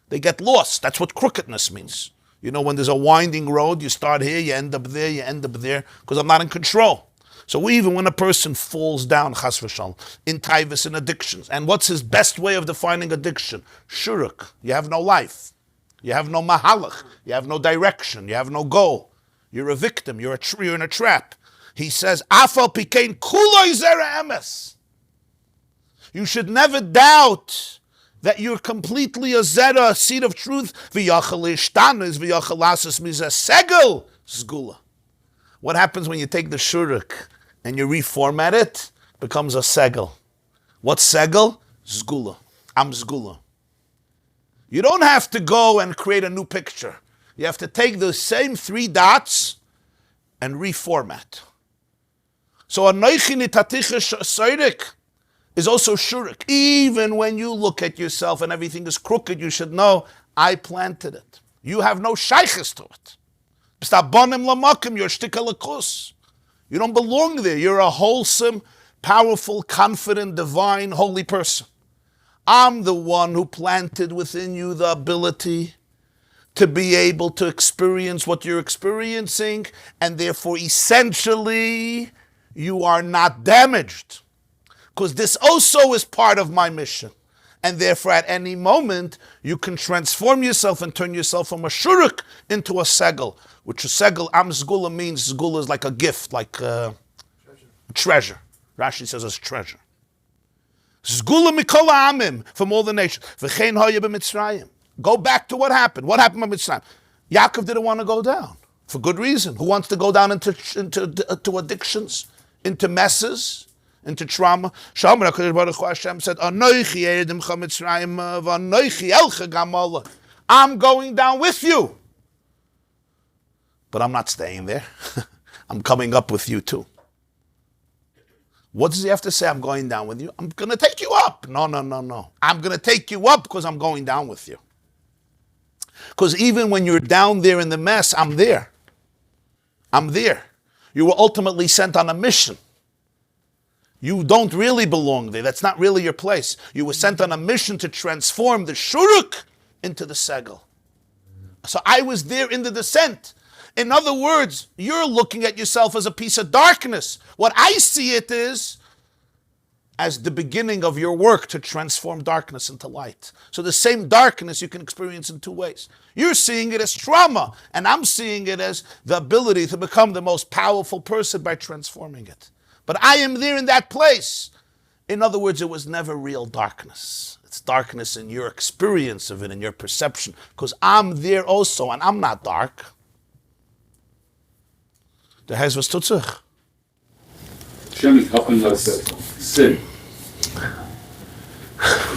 They get lost. That's what crookedness means. You know, when there's a winding road, you start here, you end up there, you end up there, because I'm not in control. So even when a person falls down, chas v'shalom, in taivas and addictions, and what's his best way of defining addiction? Shuruk. You have no life. You have no mahalach. You have no direction. You have no goal. You're a victim. You're in a trap. He says, Afal pikein kuloi zera emes. You should never doubt that you're completely a zera, a seed of truth. V'yachal ishtanis, v'yachal asas mizah segel zgula. What happens when you take the shuruk and you reformat it? It becomes a segel. What's segel? Zgula. I'm zgula. You don't have to go and create a new picture. You have to take the same 3 dots and reformat. So anoichi nitaticha soyrek is also shuruk. Even when you look at yourself and everything is crooked, you should know, I planted it. You have no shaykhis to it. You don't belong there. You're a wholesome, powerful, confident, divine, holy person. I'm the one who planted within you the ability to be able to experience what you're experiencing, and therefore essentially you are not damaged. Because this also is part of my mission. And therefore at any moment you can transform yourself and turn yourself from a shuruk into a segel. Which a segel, am zgula means, zgula is like a gift, like a treasure. Rashi says it's treasure. Zgula mikol amim, from all the nations. V'chein hoya b'mitzrayim. Go back to what happened. What happened with Mitzrayim? Yaakov didn't want to go down. For good reason. Who wants to go down into addictions, into messes, into trauma? Hashem said, I'm going down with you. But I'm not staying there. I'm coming up with you too. What does he have to say? I'm going down with you. I'm going to take you up. No. I'm going to take you up because I'm going down with you. Because even when you're down there in the mess, I'm there. I'm there. You were ultimately sent on a mission. You don't really belong there. That's not really your place. You were sent on a mission to transform the shuruk into the segel. So I was there in the descent. In other words, you're looking at yourself as a piece of darkness. What I see it is as the beginning of your work to transform darkness into light. So the same darkness you can experience in 2 ways. You're seeing it as trauma, and I'm seeing it as the ability to become the most powerful person by transforming it. But I am there in that place. In other words, it was never real darkness. It's darkness in your experience of it, in your perception. Because I'm there also, and I'm not dark. Der Heiß, was tut sich? Hashem is helping us sin.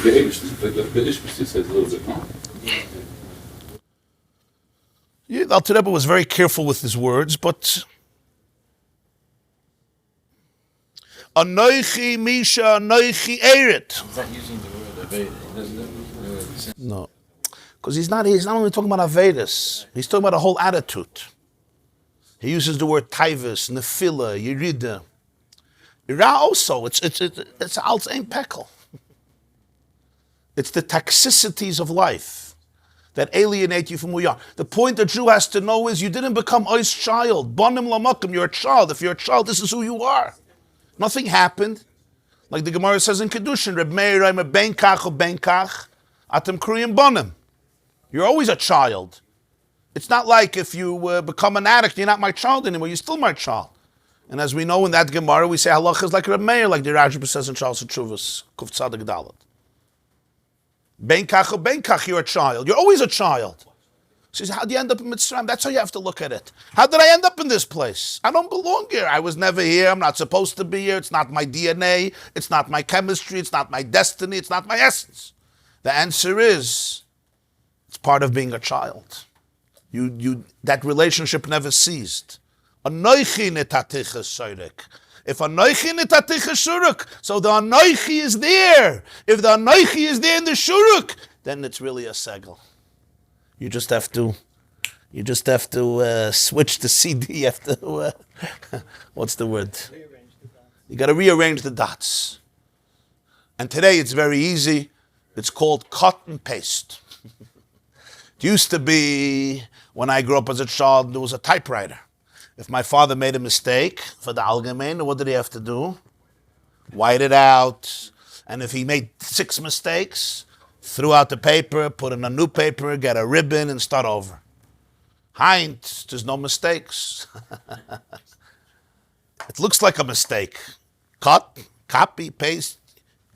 The Ishmael says a little bit, no? Yeah, the Alter Rebbe was very careful with his words, but Anoichi Misha Anoichi Eret. He's not using the word Aveda. He doesn't know. No, because he's not only talking about Avedis, he's talking about a whole attitude. He uses the word Taivus, Nefila, Yerida. Ira also, it's Alts Ein Pekel. It's the toxicities of life that alienate you from who you are. The point a Jew has to know is you didn't become Ois child. Bonim lamakim, you're a child. If you're a child, this is who you are. Nothing happened. Like the Gemara says in Kedushin, Reb Meir, I'm a ben kach or ben kach, atem kriyim bonim. You're always a child. It's not like if you become an addict, you're not my child anymore, you're still my child. And as we know in that Gemara, we say halacha is like Reb Meir, like the Rabbi says in Charles Chuvas, Kuf Tzadik Dalet. Ben kach or ben kach, you're a child. You're always a child. She says, how do you end up in Mitzrayim? That's how you have to look at it. How did I end up in this place? I don't belong here. I was never here. I'm not supposed to be here. It's not my DNA. It's not my chemistry. It's not my destiny. It's not my essence. The answer is, it's part of being a child. That relationship never ceased. Anoichi netaticha Sharik. If Anoichi netaticha Shuruk, so the Anoichi is there. If the Anoichi is there in the Shuruk, then it's really a segel. You just have to switch the CD. You have to, what's the word? You got to rearrange the dots. And today it's very easy. It's called cut and paste. It used to be, when I grew up as a child, there was a typewriter. If my father made a mistake for the Algemein, what did he have to do? White it out. And if he made 6 mistakes, threw out the paper, put in a new paper, get a ribbon, and start over. Heinz, there's no mistakes. It looks like a mistake. Cut, copy, paste,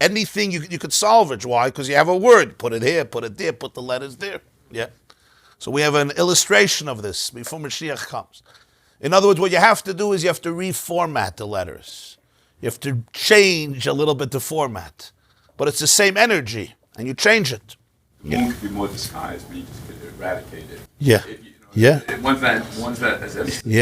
anything you could salvage. Why? Because you have a word. Put it here, put it there, put the letters there. Yeah. So we have an illustration of this before Mashiach comes. In other words, what you have to do is you have to reformat the letters. You have to change a little bit the format. But it's the same energy. And you change it. The moon could be more disguised, but you just could eradicate it. Yeah. One's that as everything.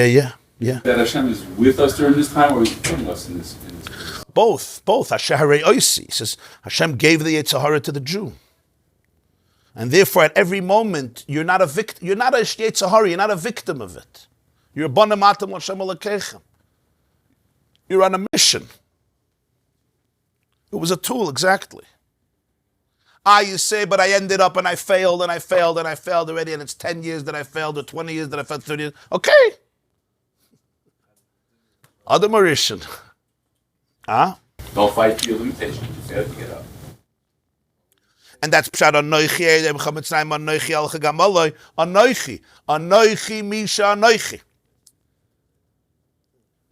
Yeah. That Hashem is with us during this time, or is He putting us in this place? Both. Hashem Oisi says Hashem gave the Sahara to the Jew. And therefore at every moment you're not a victim, you're not a Sahara, you're not a victim of it. You're a Bonamatam Hashem Alekechem. You're on a mission. It was a tool, exactly. You say, but I ended up and I failed already, and it's 10 years that I failed, or 20 years that I failed, 30 years. Okay. Other Mauritian. Don't fight for your limitations. You have to get up. And that's Pshat Anoichi, Anoichi Alcha Gamaloi, Anoichi Misha Anoichi.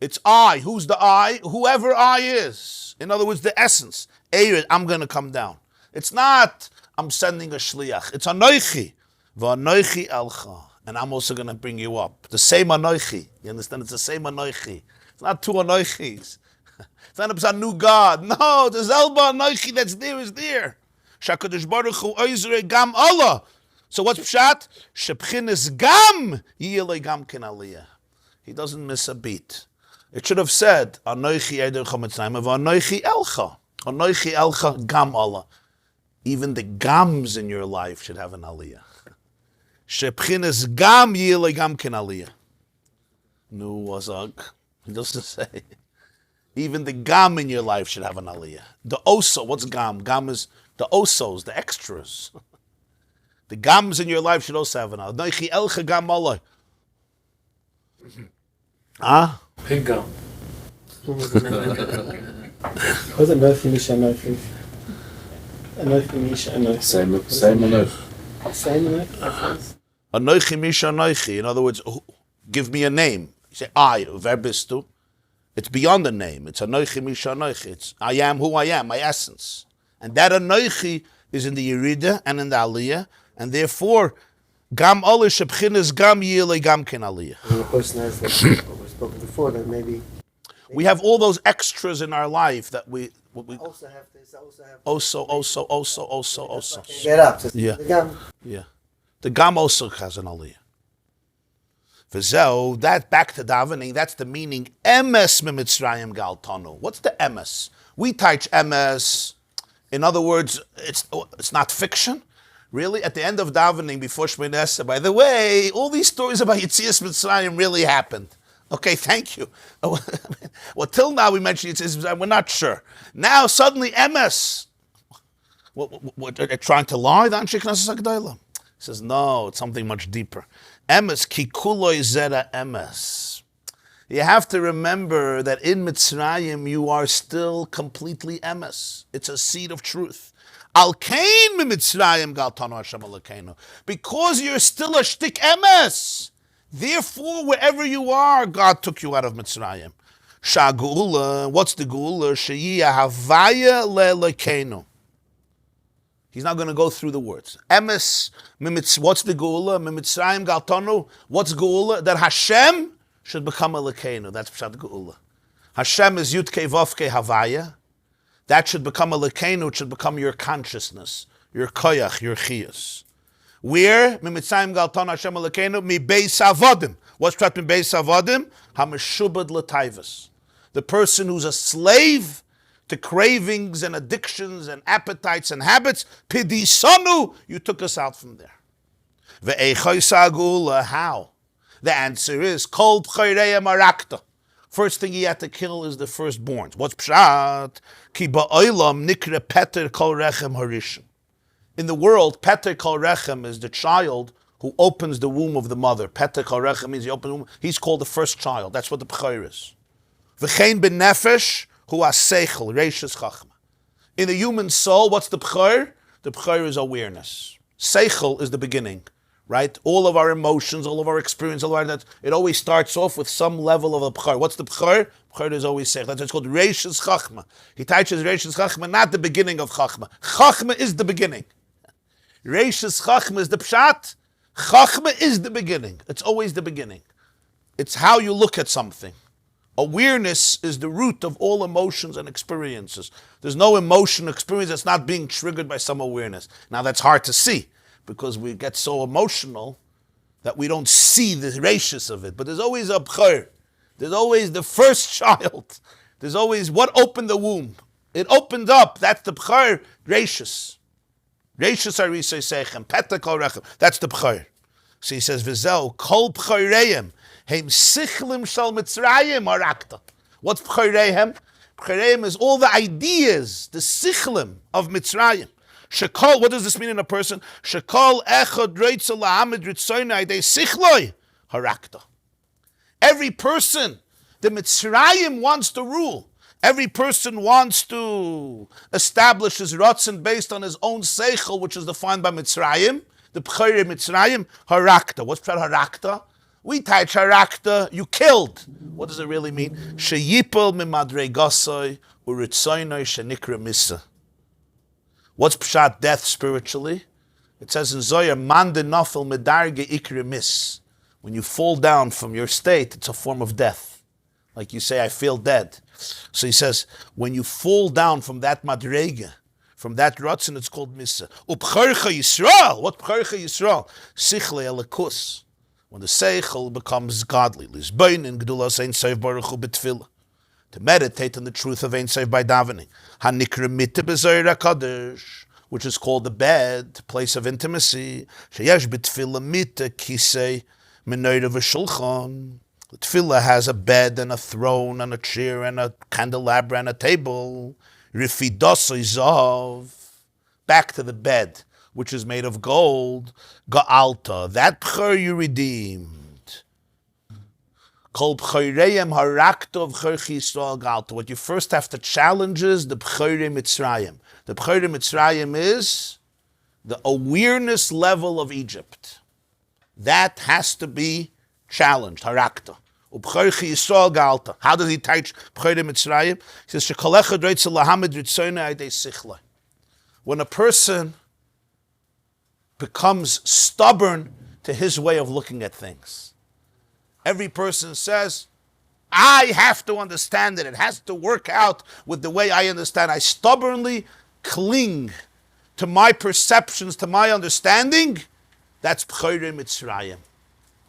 It's I. Who's the I? Whoever I is. In other words, the essence. I'm going to come down. It's not, I'm sending a shliach. It's Anoichi. V'anoichi elcha. And I'm also going to bring you up. The same Anoichi. You understand? It's the same Anoichi. It's not 2 Anoichis. It's not a new God. No, the Zelba Anoichi that's there is there. Shakadosh Baruch Hu oizrei gam Allah. So what's Pshat? Shebchinis gam yiyelei gam ken aliyah. He doesn't miss a beat. It should have said, Anoichi eder chametzayim, v'anoichi elcha. Anoichi elcha gam Allah. Even the gams in your life should have an aliyah. Shebchinis gam yiyelei gam ken aliyah. Nu wazag. He doesn't say. Even the gam in your life should have an aliyah. The oso, what's gam? Gam is the osos, the extras. The gams in your life should also have an aliyah. Noichi elcha gam Allah. Pig gum. Was it Noichi Misha Noichi? Noichi Misha Noichi. Same enough. Same enough. Anoichi Misha Anoichi. In other words, give me a name. You say I, verb is to. It's beyond the name. It's Anochi Misha Anochi. It's I am who I am, my essence. And that Anochi is in the Yerida and in the Aliyah, and therefore, Gam Olish Shebchinas Gam Yile Gam Ken Aliyah. And the person has, like, what we spoken before, that maybe We have all those extras in our life that we also have this, also have also. get up. Just Yeah. the gum. Yeah. The Gam also has an Aliyah. V'zeu, that back to davening, that's the meaning, Emes Mimitzrayim Gal Tanu. What's the Emes? We teach Emes, in other words, it's not fiction. Really, at the end of davening, before Shemini Esrei, by the way, all these stories about Yetzias Mitzrayim really happened. Okay, thank you. Well, till now we mentioned Yetzias Mitzrayim, we're not sure. Now, suddenly, Emes. What, they're trying to lie? The Anshe Knesset HaGedolah. He says, no, it's something much deeper. Emes, kikuloi zera emes. You have to remember that in Mitzrayim you are still completely emes. It's a seed of truth. Al kain Mitzrayim gal tanu Hashem Elokeinu. Because you're still a shtik emes. Therefore, wherever you are, God took you out of Mitzrayim. Sha'gula, what's the gula? She'yia havaya le'Elokeinu. He's not going to go through the words. Emes, what's the Geula? Mimitzrayim Galtanu. What's Geula? That Hashem should become a Elokeinu. That's Pshat Geula. Hashem is Yudke Vovke Havaya. That should become a Elokeinu. It should become your consciousness, your koyach, your chiyus. Where? Mimitzrayim Galtanu Hashem Elokeinu. Mi Beis Avodim. What's Pshat Mi Beis Avodim? HaMeshubad L'Taivas. The person who's a slave to cravings and addictions and appetites and habits, pidisanu, you took us out from there. How? The answer is, kol p'chayreya marakta. First thing he had to kill is the firstborns. What's pshat? Ki ba'olam nikre peter kol rechem harishon. In the world, peter kol rechem is the child who opens the womb of the mother. Peter kol rechem means he opens the womb. He's called the first child. That's what the p'chayr is. V'chein ben nefesh, who has seichel, reishis chachma. In the human soul, what's the b'chor? The b'chor is awareness. Seichel is the beginning, right? All of our emotions, all of our experience, all of our, it always starts off with some level of a b'chor. What's the b'chor? B'chor is always seichel. That's what's called reishis chachma. He teaches reishis chachma, not the beginning of chachma. Chachma is the beginning. Reishis chachma is the pshat. Chachma is the beginning. It's always the beginning. It's how you look at something. Awareness is the root of all emotions and experiences. There's no emotion experience that's not being triggered by some awareness. Now that's hard to see because we get so emotional that we don't see the ratios of it. But there's always a b'chor. There's always the first child. There's always what opened the womb. It opened up. That's the b'chor ratios. Ratios are risay sechem. Peta kol rechem. That's the b'chor. So he says, V'zel kol b'choreim. Heim sichlim shal Mitzrayim arakta. What's b'choreim? B'choreim is all the ideas, the sichlim of Mitzrayim. Shekol, what does this mean in a person? Shekol echad reitzel la'amid ritzoyna idei sichloi harakta. Every person, the Mitzrayim wants to rule. Every person wants to establish his rotzen based on his own seichel, which is defined by Mitzrayim. The b'chorei Mitzrayim harakta. What's pshat harakta? We teach harakta, you killed. What does it really mean? Sheyipol mimadregasoi uritzoinoi shenikra misa. What's pshat death spiritually? It says in Zohar, man de nafel medarge ikra mis. When you fall down from your state, it's a form of death. Like you say, I feel dead. So he says, when you fall down from that madrega, from that rotzen, it's called misa. Upcharcha Yisrael. What pcharcha Yisrael? Sichle elikus. When the seichel becomes godly, lisbein in gedulas ein seif baruch hu betfila, to meditate on the truth of ein seif by davening, hanikra mitte bezoyra kadosh, which is called the bed, place of intimacy, sheyesh betfila mitte kisei menoira v'shulchan. The tefillah has a bed and a throne and a chair and a candelabra and a table. Rifidosoi zav. Back to the bed, which is made of gold. Ga'alta. That b'chor you redeemed. Kol b'choreim harakta v'chor Yisrael ga'alta. What you first have to challenge is the b'chorei Mitzrayim. The b'chorei Mitzrayim is the awareness level of Egypt. That has to be challenged, harakta. Ubchorchi Yisrael Galta. How does he teach B'chorei Mitzrayim? He says, Shekalecha dreitzel lahamid ritzoyna adei sichle. When a person becomes stubborn to his way of looking at things. Every person says, I have to understand it. It has to work out with the way I understand. I stubbornly cling to my perceptions, to my understanding. That's B'chorei Mitzrayim.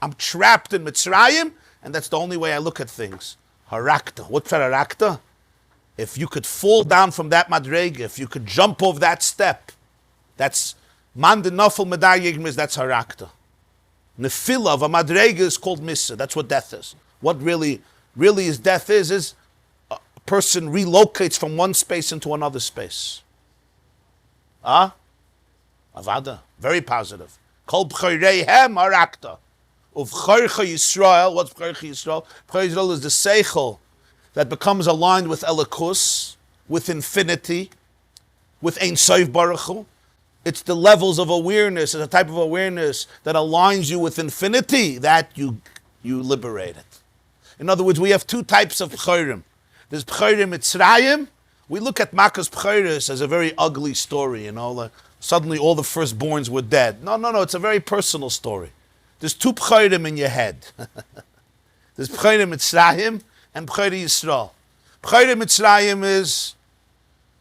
I'm trapped in Mitzrayim, and that's the only way I look at things. Harakta. What's harakta? If you could fall down from that madrega, if you could jump off that step, that's man de nafel medar yigmis, that's harakta. Nefila of a madrega is called missa. That's what death is. What really is death is a person relocates from one space into another space. Avada. Very positive. Kol b'choreihem harakta. Uvchorcha Yisrael, what's B'chorcha Yisrael? B'chorcha Yisrael is the seichel that becomes aligned with Elikus, with infinity, with Ein Sof Baruch Hu. It's the levels of awareness, it's a type of awareness that aligns you with infinity, that you liberate it. In other words, we have two types of B'chorim. There's B'chorei Mitzrayim. We look at Makkah's B'choros as a very ugly story, suddenly all the firstborns were dead. No, it's a very personal story. There's two B'chorim in your head. There's B'chorei Mitzrayim and B'chorei Yisrael. B'chorei Mitzrayim is,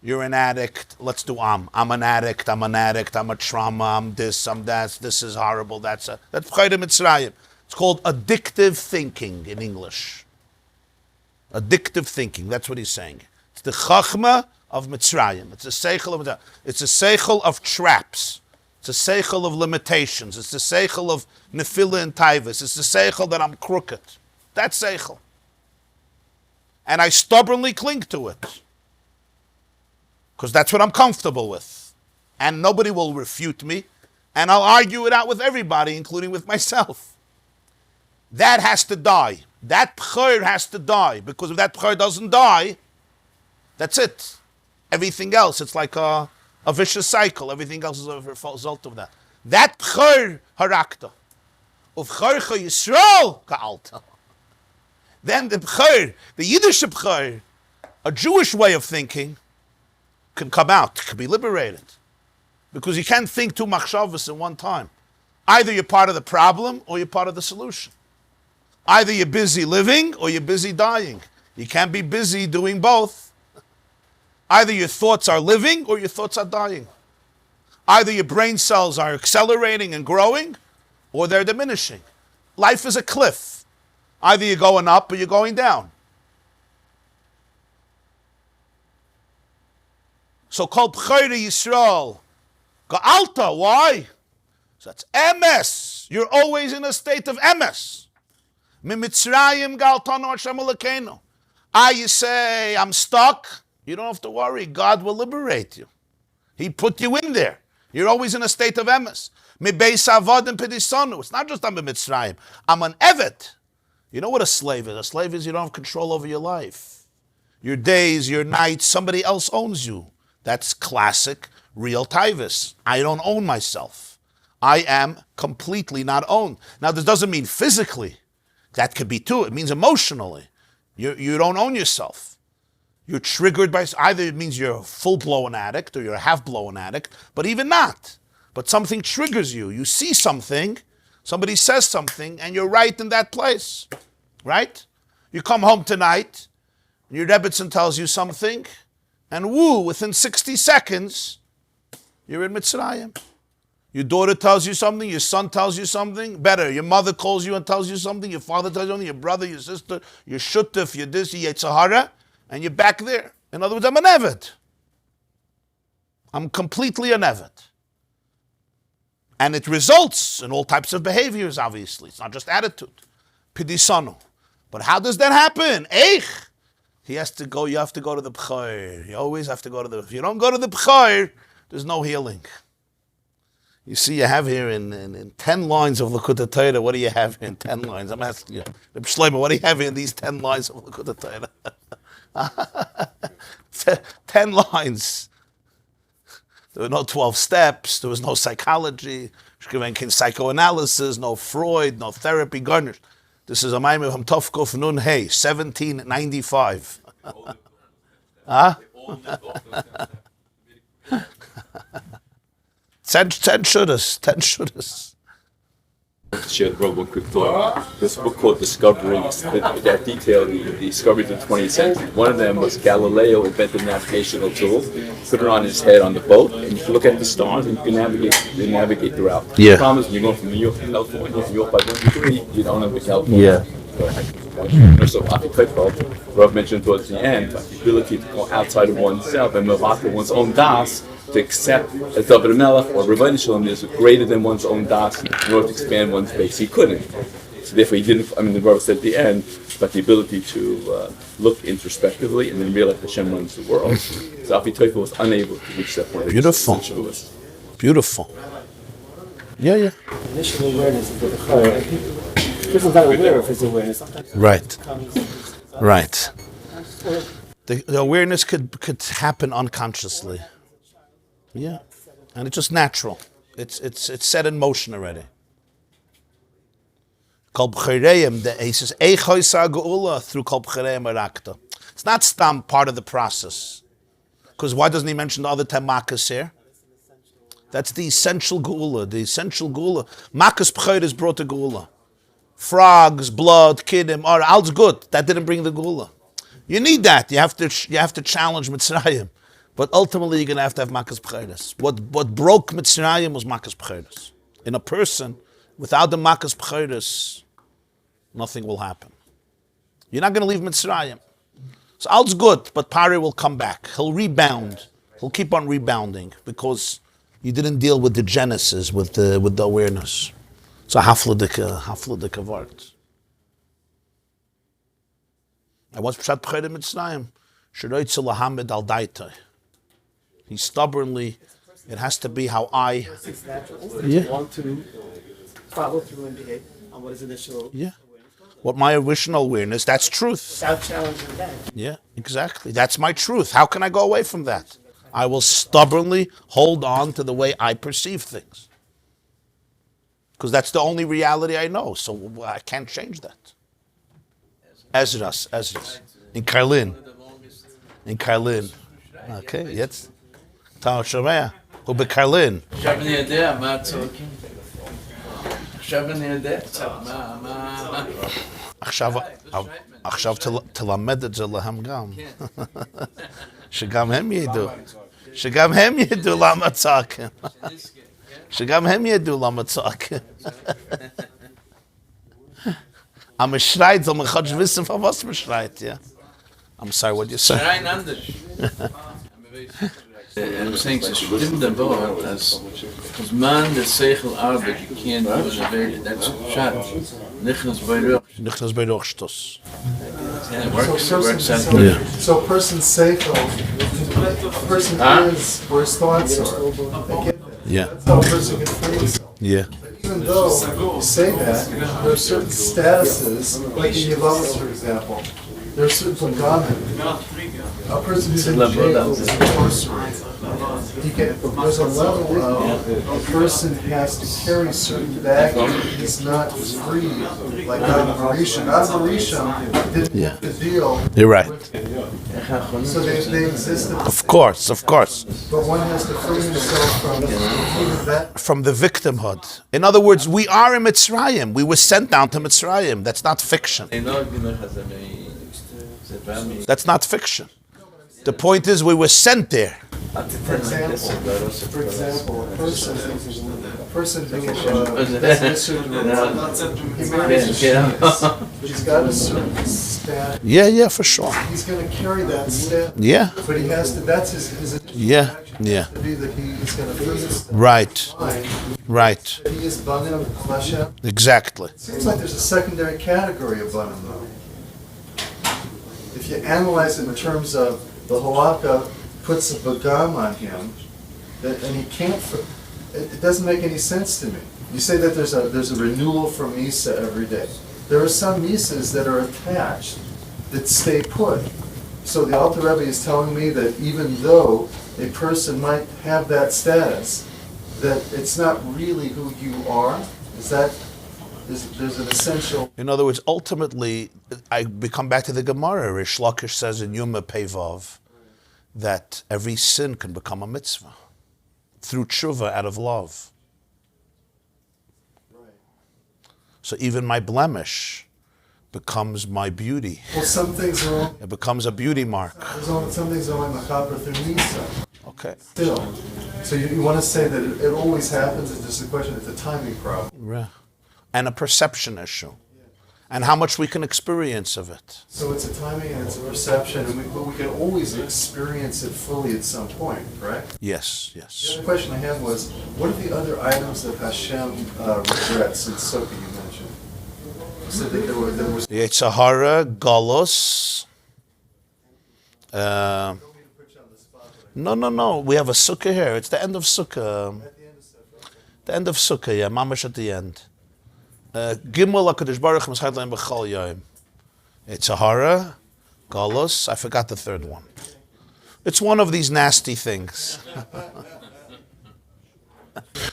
you're an addict, let's do I'm an addict, I'm a trauma, I'm this, I'm that, this is horrible, that's B'chorei Mitzrayim. It's called addictive thinking in English. Addictive thinking, that's what he's saying. It's the Chachma of Mitzrayim. It's a seichel of Mitzrayim. It's a seichel of traps. It's a seichel of limitations. It's the seichel of nefila and taivas. It's the seichel that I'm crooked. That's seichel. And I stubbornly cling to it. Because that's what I'm comfortable with. And nobody will refute me. And I'll argue it out with everybody, including with myself. That has to die. That b'chor has to die. Because if that b'chor doesn't die, that's it. Everything else, it's like a vicious cycle. Everything else is a result of that. That b'chor harakta. Uvchorcha Yisrael ka'alta. Then the b'chor, the Yiddish b'chor, a Jewish way of thinking, can come out, can be liberated. Because you can't think two machshavos at one time. Either you're part of the problem or you're part of the solution. Either you're busy living or you're busy dying. You can't be busy doing both. Either your thoughts are living or your thoughts are dying. Either your brain cells are accelerating and growing or they're diminishing. Life is a cliff. Either you're going up or you're going down. So called B'chorei Yisrael. Ga'alta, why? So that's emes. You're always in a state of emes. Mimitzrayim ga'altanu Hashem Elokeinu. You say, I'm stuck. You don't have to worry. God will liberate you. He put you in there. You're always in a state of emes. Mibeis avodim pedisonu. It's not just I'm a Mitzrayim. I'm an evet. You know what a slave is? A slave is you don't have control over your life. Your days, your nights, somebody else owns you. That's classic, real taivas. I don't own myself. I am completely not owned. Now, this doesn't mean physically. That could be too. It means emotionally. You don't own yourself. You're triggered by, either it means you're a full-blown addict or you're a half-blown addict, but even not. But something triggers you. You see something, somebody says something, and you're right in that place. Right? You come home tonight, and your Jacobson tells you something, and within 60 seconds, you're in Mitzrayim. Your daughter tells you something, your son tells you something, better, your mother calls you and tells you something, your father tells you something, your brother, your sister, your shutef, your this, your Sahara, and you're back there. In other words, I'm an evet. I'm completely an evet. And it results in all types of behaviors, obviously. It's not just attitude. Pidisanu. But how does that happen? Eich. You have to go to the b'chor. You always have to go to the, if you don't go to the b'chor, there's no healing. You see, you have here in 10 lines of Likkutei, what do you have here in 10 lines? I'm asking you, Reb Shlomo, what do you have here in these 10 lines of Likkutei? 10 lines. There were no 12 steps, there was no psychology, psychoanalysis, no Freud, no therapy, garnish. This is a Maimon from Tovkuf Nun Hey, 1795. Huh? 10 shudders. Share the one quick thought. This book called Discoveries that detailed the discoveries of the 20th century. One of them was Galileo invented a navigational tool, put it on his head on the boat, and you can look at the stars and you can navigate throughout. Yeah. The problem is when you're going from New York to California, New York by 123, you don't have the California. Yeah. So Rav mentioned towards the end, but the ability to go outside of oneself and move out to one's own das, to accept as David Melech or Rabbi Shalom is greater than one's own das in order to expand one's base. He couldn't. So therefore he didn't, the Rabbi said at the end, but the ability to look introspectively and then realize Hashem runs the world. So Afi Toifa was unable to reach that point. Beautiful. Beautiful. Yeah. Initial awareness of the Chaim. The person's not aware of his awareness. Sometimes Right. The awareness could happen unconsciously. Yeah, and it's just natural. It's set in motion already. Kol b'chereim, he says, Eichoi sa geula through kol b'chereim arakta. It's not stam part of the process. Because why doesn't he mention the other 10 makas here? That's the essential geula. The essential geula. Makas b'cheres brought the geula. Frogs, blood, kiddim, all's good. That didn't bring the geula. You need that. You have to challenge Mitzrayim. But ultimately, you're going to have Makas B'cheres. What broke Mitzrayim was Makas B'cheres. In a person, without the Makas B'cheres, nothing will happen. You're not going to leave Mitzrayim. So all's good, but Pari will come back. He'll rebound. He'll keep on rebounding because you didn't deal with the genesis, with the awareness. It's a hafladika word. I was Pshat B'cheres Mitzrayim. Sheroitze lahamed al daitai. He stubbornly, it has to be how I... It's natural. You want to follow through and behave on what is initial awareness. What my original awareness, that's truth. Without challenging that. Yeah, exactly. That's my truth. How can I go away from that? I will stubbornly hold on to the way I perceive things. Because that's the only reality I know, so I can't change that. Ezra's. In Karlin. Okay, jetzt. Tao Shomea. Who be Karlin. עכשיו תלמד את זה להם גם. שגם הם ידעו למה צועקים. Am schreit, soll man Gott wissen, von was man schreit, yeah? I'm sorry, what you say? I'm saying, so stimmt der Wort, als man der Seichel arbeit, you can't do it away, that's Pshat. Nichnas bei Rochstos. So a person's seichel, a person is where his thoughts are. I get that. Yeah. That's how a person can free himself. Yeah. Even though you say that, there are certain statuses, like in Yavamas, for example, there are certain phenomena. A person who's in jail is incarcerated. There's a level of a person has to carry certain baggage. He's not free, like Adam Marisha. Adam Marisha didn't get the deal. You're right. So they existed. Of course. But one has to free himself from that. From the victimhood. In other words, we are in Mitzrayim. We were sent down to Mitzrayim. That's not fiction. That's not fiction. The point is, we were sent there. For example, a person who has he marries he's got a certain status. Yeah, for sure. He's going to carry that status. Yeah. But he has to. That's his Yeah. To be that he is going to free his Right. That he is banim l'Hashem. Exactly. It seems like there's a secondary category of banim though. If you analyze it in terms of the halakha puts a bagam on him, and he can't. It doesn't make any sense to me. You say that there's a renewal for misa every day. There are some misas that are attached that stay put. So the Alter Rebbe is telling me that even though a person might have that status, that it's not really who you are. Is there's an essential. In other words, ultimately, we come back to the Gemara. Rish Lakish says in Yuma Pevov that every sin can become a mitzvah through tshuva out of love. Right. So even my blemish becomes my beauty. Well, some things are only, It becomes a beauty mark. some things are only machaber through Nisa. Okay. Still. So you want to say that it always happens, it's just a question, it's a timing problem. Yeah. And a perception issue. And how much we can experience of it. So it's a timing and it's a perception, but we can always experience it fully at some point, correct? Yes, The yes. other question I had was, what are the other items that Hashem regrets in Sukkah you mentioned? You said that there was. The Sahara, Golos. No. We have a sukkah here. It's the end of sukkah. The end of sukkah, yeah. Mamash at the end. Gimel HaKadosh Baruch Hu Mischad Leim B'chol Yom. It's Sahara, Golos. I forgot the third one. It's one of these nasty things.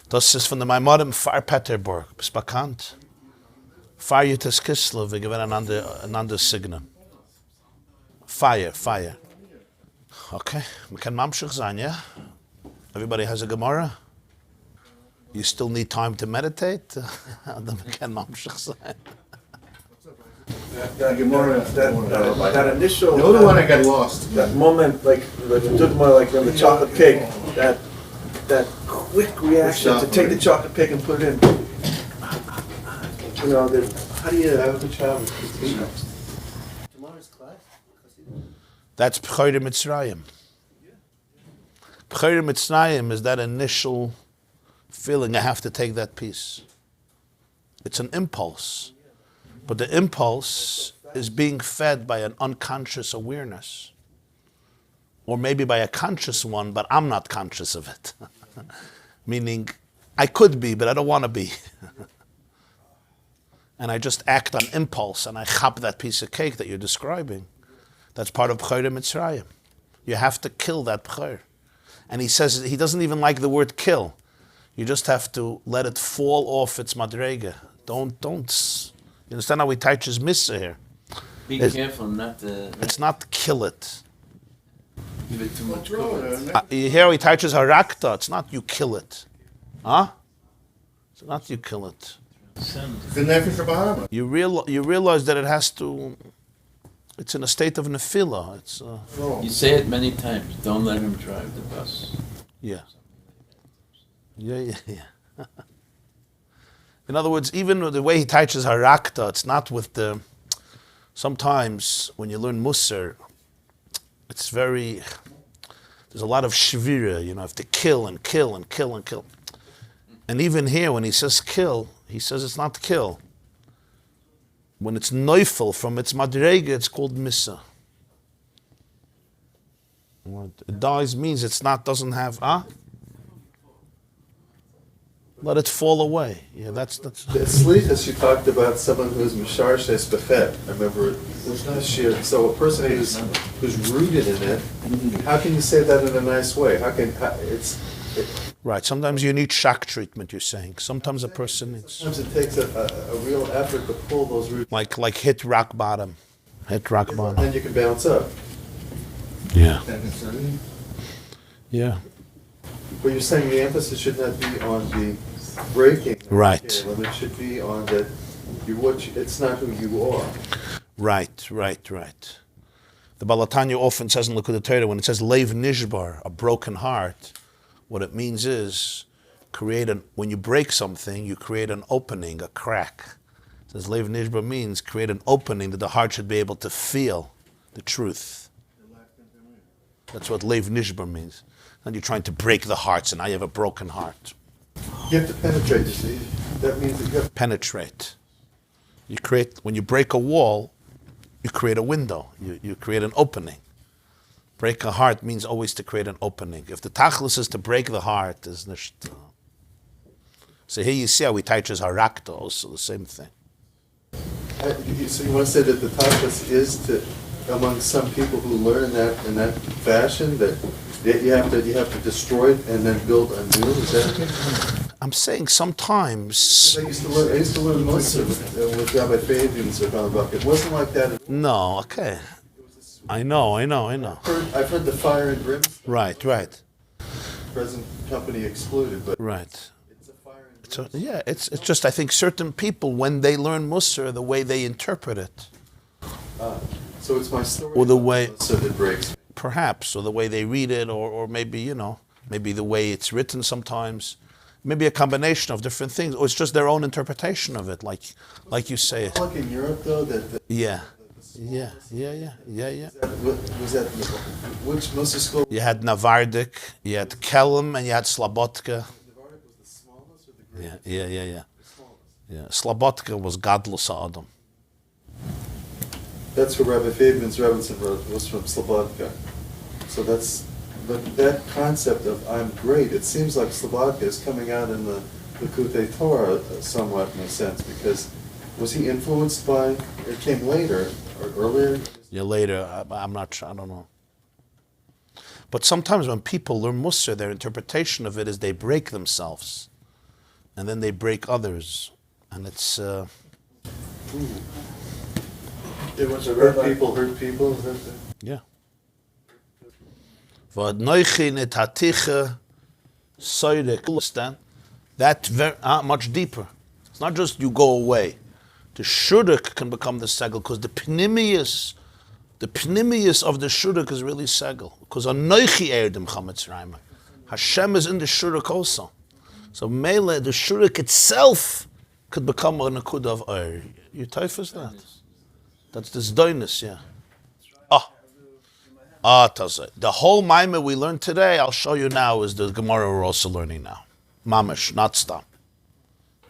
Das ist von der Maimarim Far Peterburg. Bist bekannt? Fire Yitas Kislev. Wir gewinnen einander Signen. Fire. Okay, we can mamshich sein, yeah? Everybody has a Gemara? You still need time to meditate? Then we can mamshich sein. That Gemara, that initial, The other one I got lost. that moment, like the dugma, like on the chocolate cake, that quick reaction to take the chocolate cake and put it in. You know, how do you? Tomorrow's class? That's B'chayre Mitzrayim. B'chayre Mitzrayim is that initial feeling, I have to take that piece. It's an impulse. But the impulse is being fed by an unconscious awareness. Or maybe by a conscious one, but I'm not conscious of it. Meaning, I could be, but I don't want to be. And I just act on impulse, and I chop that piece of cake that you're describing. That's part of B'chayre Mitzrayim. You have to kill that B'chayr. And he says he doesn't even like the word kill. You just have to let it fall off its madrega. Don't. You understand how we teach Maaseh here? Be careful not to It's not kill it. give it too much cover. You hear how he teaches harakta. It's not you kill it. Huh? It's not you kill it. You realize that it has to. It's in a state of nefila. It's You say it many times. Don't let him drive the bus. yeah. In other words, even the way he teaches harakta, it's not with the. Sometimes when you learn Musar, it's very. There's a lot of shvira. You have to kill and kill and kill and kill. And even here, when he says kill, he says it's not kill. When it's neufel from its madrega, it's called missa. What it dies means it's not, doesn't have, let it fall away. Yeah, that's. The Slichas, you talked about someone who's Misharshes Befet. I remember it. So a person who's rooted in it, how can you say that in a nice way? Right, sometimes you need shock treatment, you're saying. Sometimes a person needs. Sometimes it takes a real effort to pull those roots. Like hit rock bottom. Then you can bounce up. Yeah. Yeah. But you're saying the emphasis should not be on the breaking. Right. It should be on that it's not who you are. Right. The Balatanya often says in Likkutei when it says Leiv Nishbar, a broken heart, what it means is when you break something, you create an opening, a crack. It says Leiv Nishbar means create an opening that the heart should be able to feel the truth. That's what Leiv Nishbar means. And you're trying to break the heart, so now you have a broken heart. You have to penetrate, you see. That means that you have to Penetrate. When you break a wall, you create a window. You create an opening. Break a heart means always to create an opening. If the tachlis is to break the heart, is nicht. So here you see how we teach harakta, also the same thing. So you want to say that the tachlis is to, among some people who learn that in that fashion, that you have to destroy it and then build anew? Is that I'm saying sometimes. I used to learn Monsey with Rabbi Fabian's bucket. It wasn't like that. No, okay. I know. I've heard the fire and brimstone. Right. Present company excluded, but Right. it's a fire and So, brimstone. yeah, it's just I think certain people when they learn Musar, the way they interpret it, So it's my story. Or the way- that breaks me. perhaps, or the way they read it, or maybe maybe the way it's written sometimes, maybe a combination of different things, or it's just their own interpretation of it, like you say. Like in Europe, though, that Yeah. was that which Monsey school? You had Navardik, you had Kelm, and you had Slabotka. Navardic was the smallest or the greatest? Yeah. The smallest. Yeah, Slabotka was Gadlus Adam. That's what Rabbi Fabian's Robinson wrote, was from Slobodka. So that concept of I'm great, it seems like Slobodka is coming out in the Likkutei Torah somewhat in a sense, because was he influenced by, it came later, or earlier? Yeah, later, I'm not sure, I don't know. But sometimes when people learn Musar, their interpretation of it is they break themselves, and then they break others, and it's It was a Hurt rabbi. people, is that the? yeah. V'adnoichi netaticha soirek. Understand? That's very much deeper. It's not just you go away. The shuruk can become the segel because the pnimius of the shuruk is really segel. Because anoichi erdim chametzrayim. Hashem is in the shuruk also. So mele, the shuruk itself could become a nakuda of oir. You typhus that? That's this doinus, yeah. Tazay. The whole Maimah we learned today, I'll show you now, is the Gemara we're also learning now. Mamash, not stop.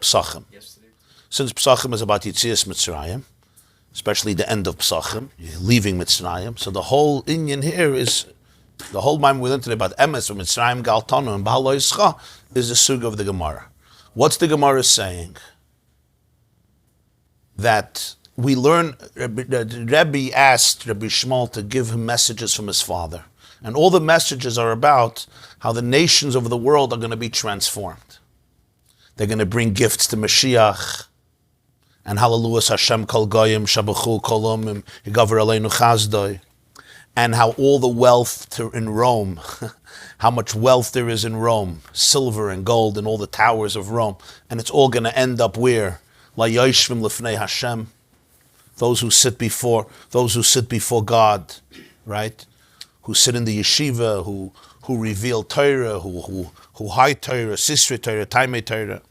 Psachim. Since Psachim is about Yitzias Mitzrayim, especially the end of Psachim, leaving Mitzrayim, so the whole Inyan here is, the whole Maimah we learned today about Emes, Mitzrayim, Galtanu, and Behaaloscha is the Sug of the Gemara. What's the Gemara saying? That we learn, Rabbi asked Rabbi Shmuel to give him messages from his father. And all the messages are about how the nations of the world are going to be transformed. They're going to bring gifts to Mashiach. And hallelujah, Hashem kol goyim, shabachu kol umim, higaver aleinu chazdoi. And how all the wealth in Rome, how much wealth there is in Rome, silver and gold and all the towers of Rome. And it's all going to end up where? La yoshvim lefnei Hashem. Those who sit before God, right? Who sit in the yeshiva, who reveal Torah, who hide Torah, Sisri Torah, Taimei Torah.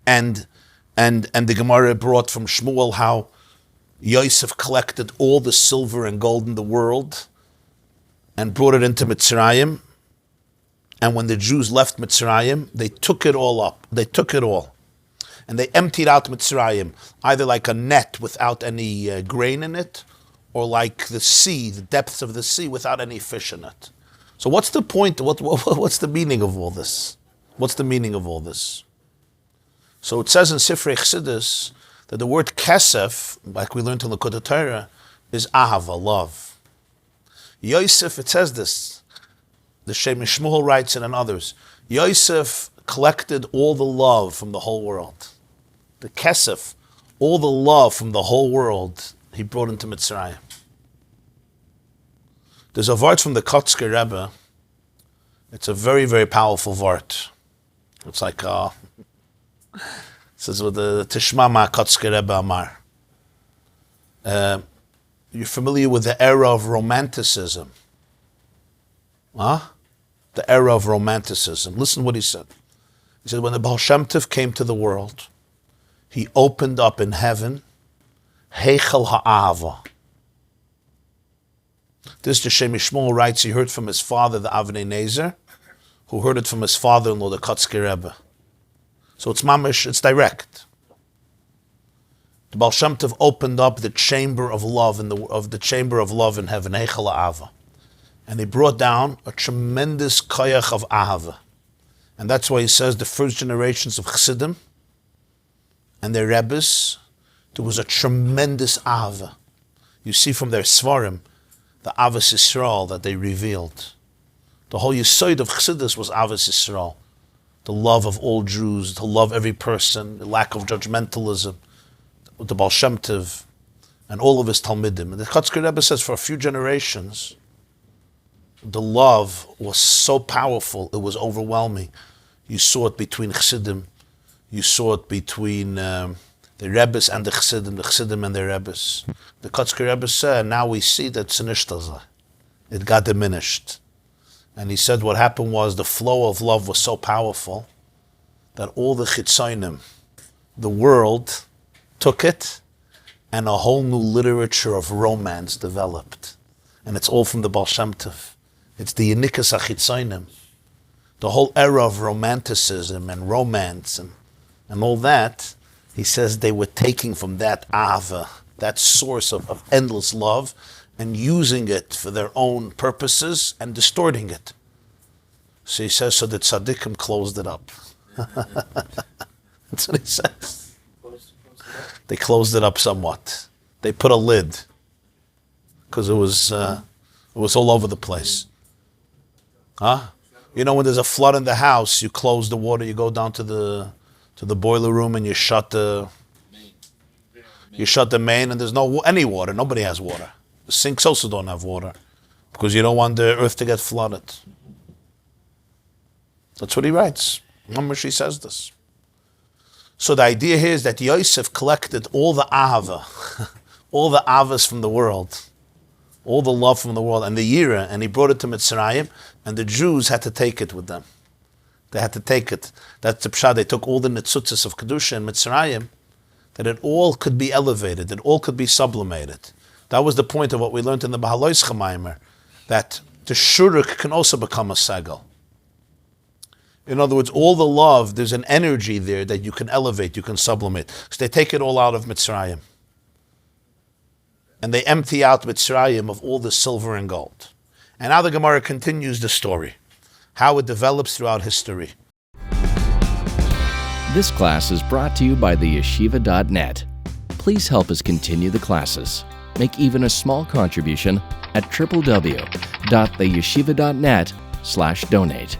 And the Gemara brought from Shmuel how Yosef collected all the silver and gold in the world and brought it into Mitzrayim. And when the Jews left Mitzrayim, they took it all up. They took it all. And they emptied out Mitzrayim, either like a net without any grain in it, or like the sea, the depths of the sea, without any fish in it. So what's the point? What's the meaning of all this? What's the meaning of all this? So it says in Sifrei Chassidus that the word kesef, like we learned in Likkutei Torah, is ahava, love. Yosef, it says this, the Shem Shmuel writes it and others, Yosef collected all the love from the whole world. The kesef, all the love from the whole world, he brought into Mitzrayim. There's a vart from the Kotzker Rebbe. It's a very, very powerful vart. It's like, it says with the Tishma Ma Kotzker Rebbe Amar. You're familiar with the era of Romanticism. Huh? The era of Romanticism. Listen what he said. He said, when the Baal Shem Tov came to the world, he opened up in heaven, Heichel Ha'ava. This the Shem Shmuel writes, he heard from his father, the Avnei Nezer, who heard it from his father-in-law, the Kotzker Rebbe. So it's mamish, it's direct. The Baal Shem Tov opened up the chamber of love in the chamber of love in heaven, Heichel Ha'ava. And he brought down a tremendous koyach of ahava. And that's why he says the first generations of Chassidim and their Rebbes, there was a tremendous ahava. You see from their Svarim, the Avos Yisrael that they revealed. The whole Yesod of Chassidus was Avos Yisrael. the love of all Jews, to love every person, the lack of judgmentalism, the Baal Shem Tov, and all of his Talmidim. And the Kotzker Rebbe says for a few generations, the love was so powerful, it was overwhelming. You saw it between Chassidim, you saw it between the Rebbes and the Chassidim and the Rebbes. The Kotzker Rebbe said, now we see that it got diminished. And he said what happened was the flow of love was so powerful that all the Chitzonim, the world, took it, and a whole new literature of romance developed. And it's all from the Baal Shem Tov. It's the Yenikas HaChitzonim. The whole era of romanticism and romance and all that, he says they were taking from that Ahava, that source of endless love, and using it for their own purposes and distorting it. So he says, so the tzaddikim closed it up. That's what he says. They closed it up somewhat. They put a lid because it was all over the place. Huh? You know, when there's a flood in the house, you close the water. You go down to the boiler room and you shut the main, and there's any water. Nobody has water. The sinks also don't have water because you don't want the earth to get flooded. That's what he writes. Mamashi says this. So the idea here is that Yosef collected all the ahava, all the avas from the world, all the love from the world, and the Youre, and he brought it to Mitzrayim, and the Jews had to take it with them. They had to take it. That's the pshat. They took all the netzutzes of Kedusha in Mitzrayim, that it all could be elevated, it all could be sublimated. That was the point of what we learned in the Behaaloscha Maimer, that the Sharik can also become a segel. In other words, all the love, there's an energy there that you can elevate, you can sublimate. So they take it all out of Mitzrayim. And they empty out Mitzrayim of all the silver and gold. And now the Gemara continues the story, how it develops throughout history. This class is brought to you by theyeshiva.net. Please help us continue the classes. Make even a small contribution at www.theyeshiva.net/donate.